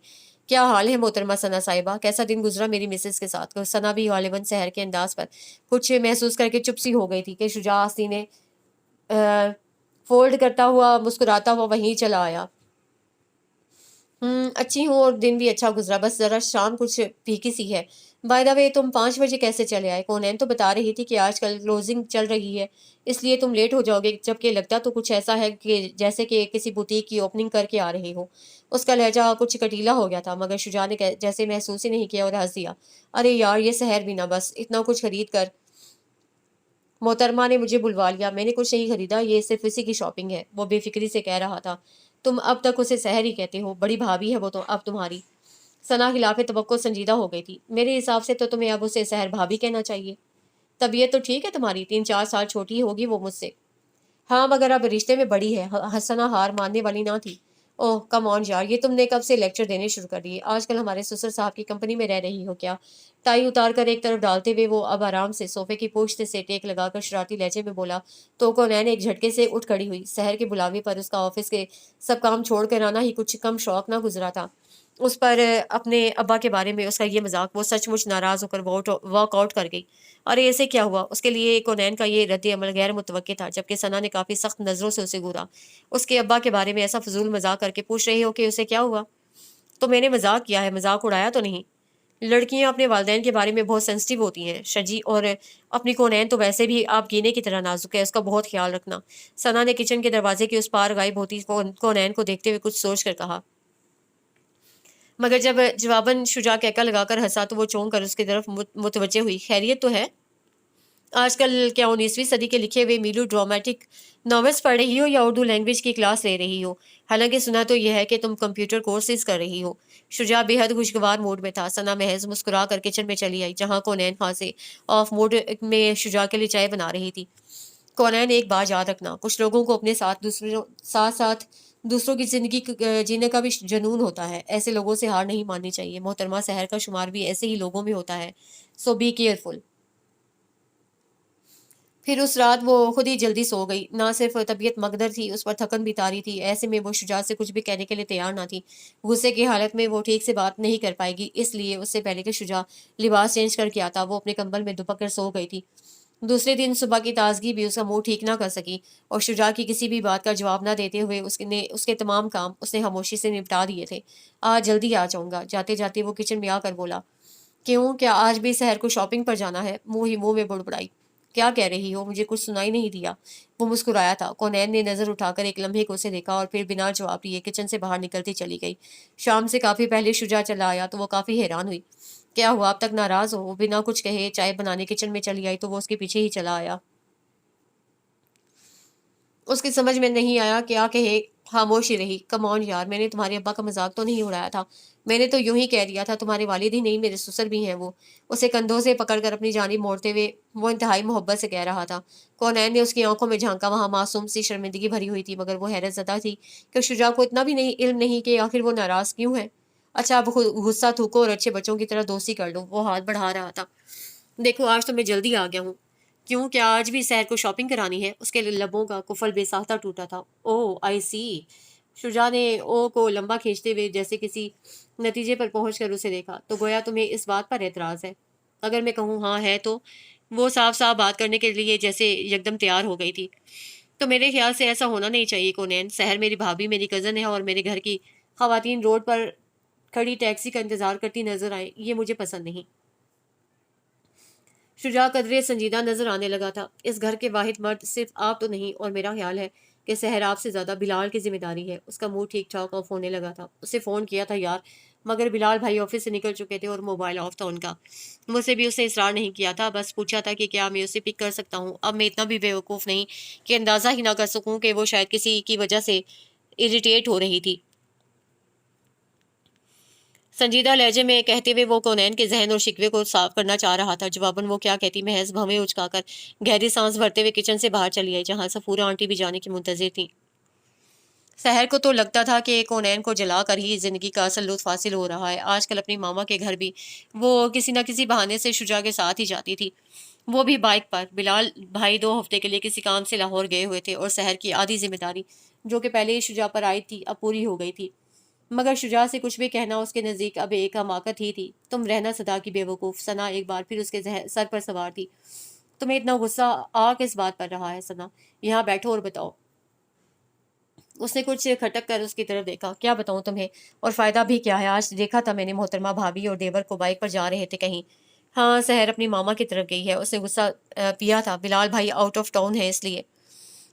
کیا حال ہے محترمہ ثنا صاحبہ؟ کیسا دن گزرا میری مسز کے ساتھ؟ ثنا بھی غالباً سحر کے انداز پر کچھ محسوس کر کے چپ سی ہو گئی تھی کہ شجاع سینے فولڈ کرتا ہوا مسکراتا ہوا وہیں چلا آیا۔ اچھی ہوں اور دن بھی اچھا گزرا، بس ذرا شام کچھ پھیکی سی ہے۔ بائی دا وے تم 5 بجے کیسے چلے آئے؟ کونین تو بتا رہی تھی کہ آج کل کلوزنگ چل رہی ہے، اس لیے تم لیٹ ہو جاؤ گے، جبکہ لگتا تو کچھ ایسا ہے کہ جیسے کہ کسی بوتیک کی اوپننگ کر کے آ رہے ہو۔ اس کا لہجہ کچھ کٹیلا ہو گیا تھا، مگر شجاع نے جیسے محسوس ہی نہیں کیا اور ہنس دیا۔ ارے یار، یہ سحر بھی نہ، بس اتنا کچھ خرید کر محترمہ نے مجھے بلوا لیا۔ میں نے کچھ نہیں خریدا، یہ صرف اسی کی شاپنگ ہے، وہ بے فکری سے کہہ رہا تھا۔ تم اب تک اسے سحر ہی کہتے ہو، بڑی بھابھی ہے وہ تو اب تمہاری۔ ثنا خلاف توقع سنجیدہ ہو گئی تھی۔ میرے حساب سے تو تمہیں اب اسے سحر بھابھی کہنا چاہیے۔ طبیعت تو ٹھیک ہے تمہاری؟ 3-4 سال چھوٹی ہوگی وہ مجھ سے۔ ہاں، مگر اب رشتے میں بڑی ہے۔ ثنا ہار ماننے والی نہ تھی۔ اوہ کم آن یار، یہ تم نے کب سے لیکچر دینے شروع کر دیے؟ آج کل ہمارے سسر صاحب کی کمپنی میں رہ رہی ہو کیا؟ ٹائی اتار کر ایک طرف ڈالتے ہوئے وہ اب آرام سے صوفے کی پشت سے ٹیک لگا کر شرارتی لہجے میں بولا تو کونین ایک جھٹکے سے اٹھ کھڑی ہوئی۔ سحر کے بلاوے پر اس کا آفس کے سب کام چھوڑ کر آنا ہی کچھ کم شوق نہ گزرا تھا۔ اس پر اپنے ابا کے بارے میں اس کا یہ مذاق، وہ سچ مچ ناراض ہو کر واک آؤٹ کر گئی۔ ارے ایسے کیا ہوا؟ اس کے لیے کونین کا یہ رد عمل غیر متوقع تھا، جبکہ ثنا نے کافی سخت نظروں سے اسے گورا۔ اس کے ابا کے بارے میں ایسا فضول مذاق کر کے پوچھ رہے ہو کہ اسے کیا ہوا؟ تو میں نے مذاق کیا ہے، مذاق اڑایا تو نہیں۔ لڑکیاں اپنے والدین کے بارے میں بہت سینسٹیو ہوتی ہیں شجی، اور اپنی کونین تو ویسے بھی آپ گینے کی طرح نازک ہے، اس کا بہت خیال رکھنا۔ ثنا نے کچن کے دروازے کے اس پار غائب ہوتی کونین کو دیکھتے ہوئے کچھ سوچ کر کہا، مگر جب جواباً شجاع کہکا لگا کر ہنسا تو وہ چونک کر اس کی طرف متوجہ ہوئی۔ خیریت تو ہے؟ آج کل کیا 19ویں صدی کے لکھے ہوئے میلو ڈرامیٹک ناولس پڑھ رہی ہو یا اردو لینگویج کی کلاس لے رہی ہو؟ حالانکہ سنا تو یہ ہے کہ تم کمپیوٹر کورسز کر رہی ہو۔ شجاع بے حد خوشگوار موڈ میں تھا۔ ثنا محض مسکرا کر کچن میں چلی آئی، جہاں کونین خاصے آف موڈ میں شجاع کے لیے چائے بنا رہی تھی۔ کونین ایک بات یاد رکھنا، کچھ لوگوں کو اپنے ساتھ دوسروں کی زندگی جینے کا بھی جنون ہوتا ہے، ایسے لوگوں سے ہار نہیں ماننی چاہیے۔ محترمہ سحر کا شمار بھی ایسے ہی لوگوں میں ہوتا ہے، سو بی کیئرفل۔ پھر اس رات وہ خود ہی جلدی سو گئی۔ نہ صرف طبیعت مقدر تھی، اس پر تھکن بھی طاری تھی۔ ایسے میں وہ شجاع سے کچھ بھی کہنے کے لیے تیار نہ تھی۔ غصے کی حالت میں وہ ٹھیک سے بات نہیں کر پائے گی، اس لیے اس سے پہلے کہ شجاع لباس چینج کر کے آتا، وہ اپنے کمبل میں دبک کر سو گئی تھی۔ دوسرے دن صبح کی تازگی بھی اس کا منہ ٹھیک نہ کر سکی، اور شجاع کی کسی بھی بات کا جواب نہ دیتے ہوئے اس کے تمام کام اس نے خاموشی سے نپٹا دیے تھے۔ آج جلدی آ جاؤں گا، جاتے جاتے وہ کچن میں آ کر بولا۔ کیوں، کیا آج بھی سحر کو شاپنگ پر جانا ہے؟ منہ ہی منہ میں بڑبڑائی۔ کیا کہہ رہی ہو؟ مجھے کچھ سنائی نہیں دیا۔ وہ مسکرایا تھا۔ کونین نے نظر اٹھا کر ایک لمحے کو اسے دیکھا اور پھر بنا جواب دیے کچن سے باہر نکلتی چلی گئی۔ شام سے کافی پہلے شجاع چلا آیا تو وہ کافی حیران ہوئی۔ کیا ہوا، اب تک ناراض ہو؟ وہ بنا کچھ کہے چائے بنانے کچن میں چلی آئی تو وہ اس کے پیچھے ہی چلا آیا۔ اس کی سمجھ میں نہیں آیا کیا کہے खामोश ही रही। कम ऑन यार, मैंने तुम्हारे अब्बा का मजाक तो नहीं उड़ाया था। मैंने तो यूं ही कह दिया था, तुम्हारे वालिद ही नहीं मेरे ससुर भी हैं वो। उसे कंधों से पकड़कर अपनी जानिब मोड़ते हुए वो इंतहाई मोहब्बत से कह रहा था। कौनैन ने उसकी आंखों में झांका, वहां मासूम सी शर्मिंदगी भरी हुई थी, मगर वो हैरत ज़दा थी कि शुजा को इतना भी नहीं इल्म नहीं कि आखिर वो नाराज क्यों है। अच्छा, अब गुस्सा थूको और अच्छे बच्चों की तरह दोस्ती कर लो। वो हाथ बढ़ा रहा था। देखो, आज तो मैं जल्दी आ गया हूँ। क्यों, क्या आज भी शहर को शॉपिंग करानी है? उसके लबों का कुफल बेसाख्ता टूटा था। ओह, आई सी। शुजा ने ओ को लंबा खींचते हुए जैसे किसी नतीजे पर पहुंचकर उसे देखा। तो गोया तुम्हें इस बात पर एतराज है? अगर मैं कहूँ हाँ है तो? वो साफ साफ बात करने के लिए जैसे यकदम तैयार हो गई थी। तो मेरे ख्याल से ऐसा होना नहीं चाहिए कोनैन। शहर मेरी भाभी, मेरी कज़न है, और मेरे घर की खवातीन रोड पर खड़ी टैक्सी का इंतजार करती नजर आए, ये मुझे पसंद नहीं। शुजा कदरे संजीदा नजर आने लगा था। इस घर के वाहिद मर्द सिर्फ आप तो नहीं, और मेरा ख्याल है कि शहर आपसे ज्यादा बिलाल की जिम्मेदारी है। उसका मुंह ठीक ठाक ऑफ होने लगा था। उसे फोन किया था यार, मगर बिलाल भाई ऑफिस से निकल चुके थे और मोबाइल ऑफ था उनका। मुझसे भी उसने इसरार नहीं किया था, बस पूछा था कि क्या मैं उसे पिक कर सकता हूँ। अब मैं इतना भी बेवकूफ़ नहीं कि अंदाज़ा ही ना कर सकूँ कि वो शायद किसी की वजह से इरिटेट हो रही थी। संजीदा लहजे में कहते हुए वो कौनैन के जहन और शिकवे को साफ करना चाह रहा था। जवाबन वो क्या कहती, महज भवें उचकाकर गहरी सांस भरते हुए किचन से बाहर चली आई, जहां सफूरा आंटी भी जाने की मुंतजिर थी। शहर को तो लगता था कि कौनैन को जला कर ही जिंदगी का असल लुत्फ हासिल हो रहा है। आजकल अपनी मामा के घर भी वो किसी न किसी बहाने से शुजा के साथ ही जाती थी, वो भी बाइक पर। बिलाल भाई 2 हफ्ते के लिए किसी काम से लाहौर गए हुए थे, और शहर की आधी जिम्मेदारी जो कि पहले ही शुजा पर आई थी अब पूरी हो गई थी। मगर शुजा से कुछ भी कहना उसके नज़दीक अब एक हमाकत ही थी। तुम रहना सदा की बेवकूफ़। सना एक बार फिर उसके सर पर सवार थी। तुम्हें इतना गुस्सा आ किस बात पर रहा है सना? यहाँ बैठो और बताओ। उसने कुछ खटक कर उसकी तरफ देखा। क्या बताऊं तुम्हें, और फायदा भी क्या है? आज देखा था मैंने मोहतरमा भाभी और देवर को बाइक पर जा रहे थे कहीं। हाँ, शहर अपनी मामा की तरफ गई है। उसने गुस्सा पिया था। बिलाल भाई आउट ऑफ टाउन है इसलिए।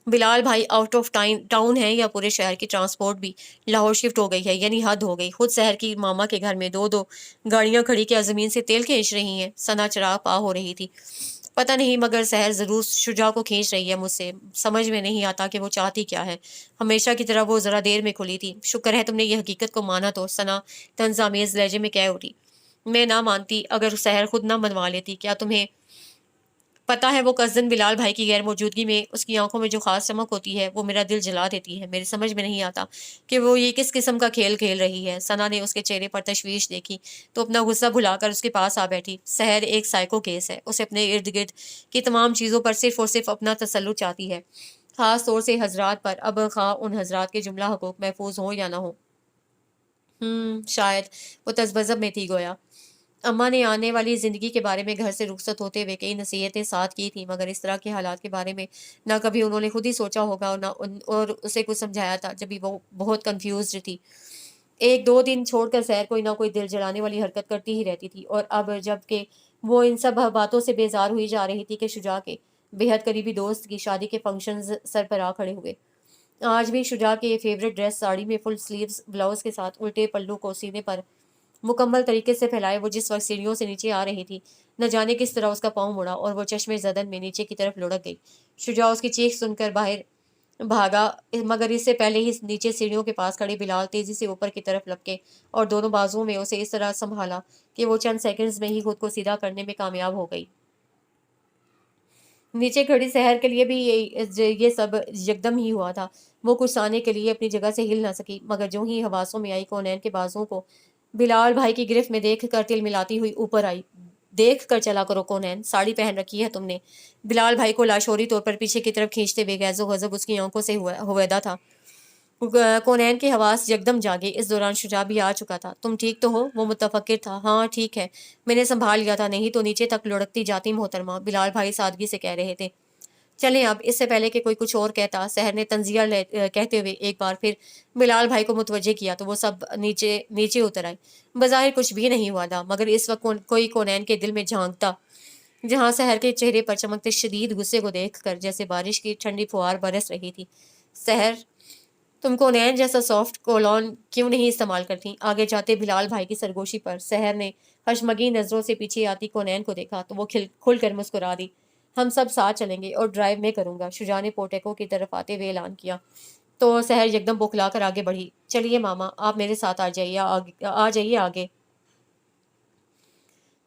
बिलाल भाई आउट ऑफ टाउन है या पूरे शहर की ट्रांसपोर्ट भी लाहौर शिफ्ट हो गई है? यानी हद हो गई। खुद शहर की मामा के घर में दो दो गाड़ियां खड़ी क्या जमीन से तेल खींच रही हैं? सना चिराग पा हो रही थी। पता नहीं, मगर शहर जरूर शुजा को खींच रही है मुझसे। समझ में नहीं आता कि वो चाहती क्या है। हमेशा की तरह वो जरा देर में खुली थी। शुक्र है तुमने ये हकीकत को माना तो, सना तंजामेज लहजे में कह उठी। मैं ना मानती अगर शहर खुद ना मनवा लेती। क्या तुम्हें पता है वो कज़न बिलाल भाई की गैर मौजूदगी में उसकी आंखों में जो खास चमक होती है वो मेरा दिल जला देती है। मेरी समझ में नहीं आता कि वो ये किस किस्म का खेल खेल रही है। सना ने उसके चेहरे पर तशवीश देखी तो अपना गुस्सा भुलाकर उसके पास आ बैठी। शहर एक साइको केस है। उसे अपने इर्द गिर्द की तमाम चीज़ों पर सिर्फ और सिर्फ अपना तसल्लुत चाहती है, खास तौर से हजरात पर। अब खा उन हजरात के जुमला हकूक महफूज हों या ना हो। शायद वो तजबज़ब में थी गोया। अम्मा ने आने वाली ज़िंदगी के बारे में घर से रुखसत होते हुए कई नसीहतें साथ की थी, मगर इस तरह के हालात के बारे में ना कभी उन्होंने खुद ही सोचा होगा और और उसे कुछ समझाया था जब भी वो बहुत कंफ्यूज थी। एक दो दिन छोड़कर सैर कोई ना कोई दिल जलाने वाली हरकत करती ही रहती थी, और अब जबकि वो इन सब बातों से बेजार हुई जा रही थी कि शुजा के बेहद करीबी दोस्त की शादी के फंक्शन सर पर आ खड़े हुए। आज भी शुजा के फेवरेट ड्रेस साड़ी में फुल स्लीव्स ब्लाउज के साथ उल्टे पल्लू को सीने पर मुकम्मल तरीके से फैलाए वो जिस वक्त सीढ़ियों से नीचे आ रही थी, न जाने किस तरह उसका पाँव मुड़ा और वो चश्मे जदन में नीचे की तरफ लुढ़क गई। शुजा उसकी चीख सुनकर बाहर भागा, मगर इससे पहले ही नीचे सीढ़ियों के पास खड़े बिलाल तेजी से ऊपर की तरफ लपके और दोनों बाजुओं में उसे इस तरह संभाला कि वो चंद सेकंड्स में ही खुद को सीधा करने में कामयाब हो गई। नीचे खड़ी शहर के लिए भी ये सब यकदम ही हुआ था। वो कुछ आने के लिए अपनी जगह से हिल ना सकी, मगर जो ही हवासों में आई कौनैन के बाजुओं को बिलाल भाई की गिरफ्त में देख कर तिल मिलाती हुई ऊपर आई। देख कर चला करो कौनैन, साड़ी पहन रखी है तुमने। बिलाल भाई को लाशोरी तौर पर पीछे की तरफ खींचते हुए गैज़ो गजब उसकी आंखों से हुवैदा था। कौनैन के हवास यकदम जागे। इस दौरान शुजा भी आ चुका था। तुम ठीक तो हो? वो मुतफक्किर था। हाँ ठीक है, मैंने संभाल लिया था, नहीं तो नीचे तक लुढ़कती जाती मोहतरमा, बिलाल भाई सादगी से कह रहे थे। चलें अब, इससे पहले कि कोई कुछ और कहता, सहर ने तंजिया कहते हुए एक बार फिर बिलाल भाई को मुतवज्जे किया तो वो सब नीचे नीचे उतर आए। बज़ाहिर कुछ भी नहीं हुआ था, मगर इस वक्त कोई कौनैन के दिल में झांकता, जहां सहर के चेहरे पर चमकते शदीद गुस्से को देखकर जैसे बारिश की ठंडी फुहार बरस रही थी। सहर, तुम कौनैन जैसा सॉफ्ट कोलॉन क्यों नहीं इस्तेमाल करती? आगे जाते बिलाल भाई की सरगोशी पर सहर ने हशमगी नजरों से पीछे आती कौनैन को देखा तो वो खुल कर मुस्कुरा दी। हम सब साथ चलेंगे और ड्राइव में करूंगा, शुजा ने पोटेको की तरफ आते हुए ऐलान किया। तो सहर यकदम बौखला कर आगे बढ़ी। चलिए मामा, आप मेरे साथ आ जाइए आगे।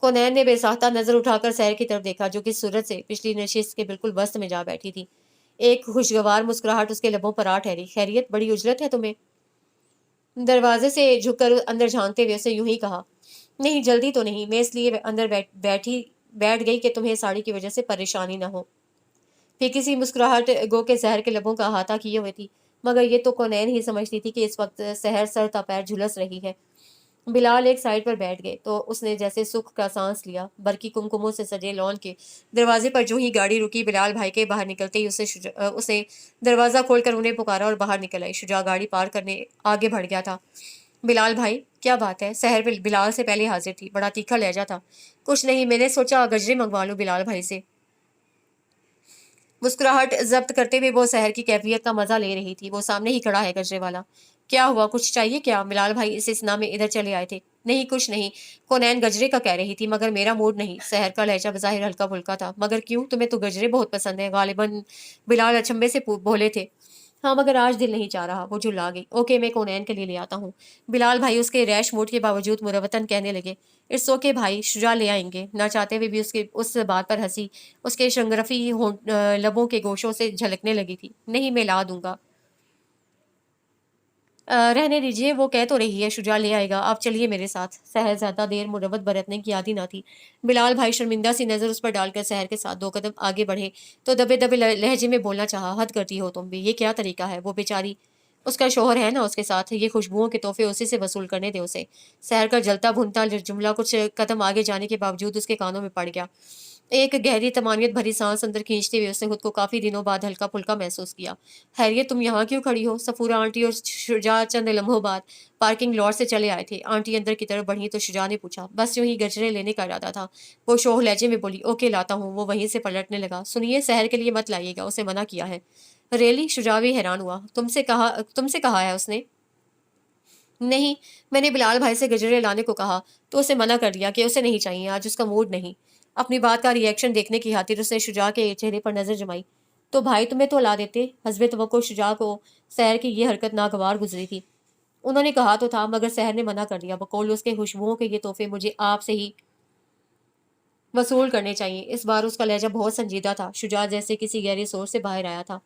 कोनैन ने बेसाख्ता नजर उठाकर सहर की तरफ देखा, जो कि सूरज से पिछली नशिस्त के बिल्कुल वस्त में जा बैठी थी। एक खुशगवार मुस्कुराहट उसके लबों पर आ ठहरी। खैरियत, बड़ी उजलत है तुम्हें? दरवाजे से झुककर अंदर झांकते हुए उसने यूं ही कहा। नहीं, जल्दी तो नहीं, मैं इसलिए अंदर बैठ गई कि तुम्हें साड़ी की वजह से परेशानी ना हो। फीकी सी मुस्कुराहट गो के सहर के लबों का अहाता किए हुए थी, मगर ये तो कौनैन ही समझती थी कि इस वक्त सहर सर ता पैर झुलस रही है। बिलाल एक साइड पर बैठ गए तो उसने जैसे सुख का सांस लिया। बरकी कुमकुमों से सजे लॉन के दरवाजे पर जो ही गाड़ी रुकी, बिलाल भाई के बाहर निकलते ही उसे दरवाजा खोलकर उन्हें पुकारा और बाहर निकल आई। शुजा गाड़ी पार करने आगे बढ़ गया था। बिलाल भाई, क्या बात है? सहर बिलाल से पहले हाजिर थी, बड़ा तीखा लहजा था। कुछ नहीं, मैंने सोचा गजरे मंगवा लूं बिलाल भाई से। मुस्कुराहट जब्त करते हुए वो शहर की कैफियत का मजा ले रही थी। वो सामने ही खड़ा है गजरे वाला। क्या हुआ, कुछ चाहिए क्या? बिलाल भाई इस इस्ना में इधर चले आए थे। नहीं, कुछ नहीं। कोनैन गजरे का कह रही थी, मगर मेरा मूड नहीं। शहर का लहजा बज़ाहिर हल्का फुल्का था। मगर क्यों, तुम्हें तो गजरे बहुत पसंद है गालिबन। बिलाल अचंभे से बोले थे। हाँ, मगर आज दिल नहीं चाह रहा। वो झुल्ला गई। ओके, मैं कोनैन के लिए ले आता हूँ। बिलाल भाई उसके रैश मूड के बावजूद मुरवतन कहने लगे। इट्स ओके भाई, शुजा ले आएंगे। ना चाहते हुए भी उसके उस बात पर हंसी उसके शंगरफी लबों के गोशों से झलकने लगी थी। नहीं, मैं ला दूंगा। रहने दीजिए, वो कह तो रही है शुजा ले आएगा। आप चलिए मेरे साथ। सहर ज्यादा देर मुरवत बरतने की आदी ना थी। बिलाल भाई शर्मिंदा सी नजर उस पर डालकर सहर के साथ 2 कदम आगे बढ़े तो दबे दबे लहजे में बोलना चाहा। हद करती हो तुम भी, ये क्या तरीका है? वो बेचारी, उसका शोहर है ना उसके साथ, ये खुशबुओं के तोहफे उसी से वसूल करने दे उसे। सहर का जलता भुनता जुमला कुछ कदम आगे जाने के बावजूद उसके कानों में पड़ गया। एक गहरी तमानियत भरी सांस अंदर खींचते हुए उसने खुद को काफी दिनों बाद हल्का फुल्का महसूस किया। हैरियत, तुम यहाँ क्यों खड़ी हो? सफूरा आंटी और शुजा चंद लम्हों बाद पार्किंग लॉट से चले आए थे। आंटी अंदर की तरफ बढ़ी तो शुजा ने पूछा। बस यूं ही गजरे लेने का इरादा था। वो शोह लहजे में बोली। ओके, लाता हूँ। वो वहीं से पलटने लगा। सुनिए, शहर के लिए मत लाइएगा, उसे मना किया है। रेली? शुजा भी हैरान हुआ। तुमसे कहा है उसने? नहीं, मैंने बिलाल भाई से गजरे लाने को कहा तो उसे मना कर दिया कि उसे नहीं चाहिए, आज उसका मूड नहीं। अपनी बात का रिएक्शन देखने की खातिर उसने शुजा के चेहरे पर नजर जमाई। तो भाई तुम्हें तो ला देते। हस्बे तवक्को शुजा को सहर की ये हरकत नागवार गुजरी थी। उन्होंने कहा तो था, मगर सहर ने मना कर दिया। बकौल उसके खुशबुओं के ये तोहफे मुझे आपसे ही वसूल करने चाहिए। इस बार उसका लहजा बहुत संजीदा था। शुजा जैसे किसी गहरी सोच से बाहर आया था।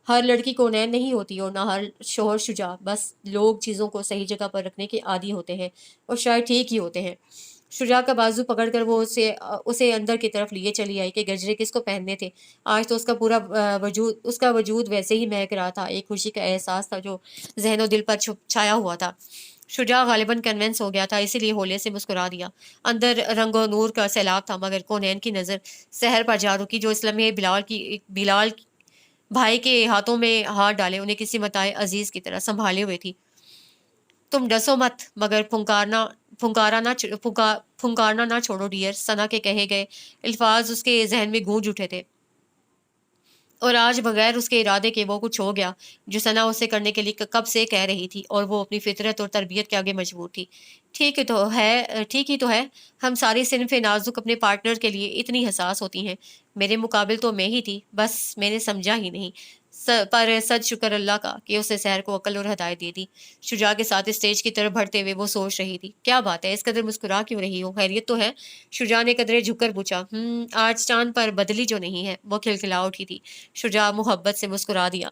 हर लड़की कोनैन नहीं होती और ना हर शोहर शुजा। बस लोग चीज़ों को सही जगह पर रखने के आदी होते हैं और शायद ठीक ही होते हैं। शुजा का बाजू पकड़कर वो उसे अंदर की तरफ लिए चली आई कि गजरे किसको पहनने थे। आज तो उसका वजूद वैसे ही महक रहा था। एक खुशी का एहसास था जो जहनो दिल पर छाया हुआ था। शुजा गालिबन कन्विंस हो गया था, इसीलिए होले से मुस्कुरा दिया। अंदर रंगो नूर का सैलाब था, मगर कोनैन की नज़र सहर पर जा रुकी, जो इस लम्हे बिलाल भाई के हाथों में हाथ डाले उन्हें किसी मताए अजीज की तरह संभाले हुए थी। तुम डसो मत, मगर फुंकारना ना छोड़ो डियर। सना के कहे गए अल्फाज उसके जहन में गूंज उठे थे, और आज बगैर उसके इरादे के वो कुछ हो गया जो सना उसे करने के लिए कब से कह रही थी, और वो अपनी फितरत और तरबियत के आगे मजबूर थी। ठीक ही तो है। हम सारी सिनफ़े नाजुक अपने पार्टनर के लिए इतनी हसास होती हैं। मेरे मुकाबिल तो मैं ही थी, बस मैंने समझा ही नहीं। पर सच शुक्र अल्लाह का कि उसने सहर को अकल और हदायत दे दी। शुजा के साथ स्टेज की तरफ बढ़ते हुए वो सोच रही थी, क्या बात है, इस कदर मुस्कुरा क्यों रही हो? खैरियत तो है? शुजा ने कदरे झुककर पूछा। आज चांद पर बदली जो नहीं है। वो खिलखिला उठी थी। शुजा मोहब्बत से मुस्कुरा दिया।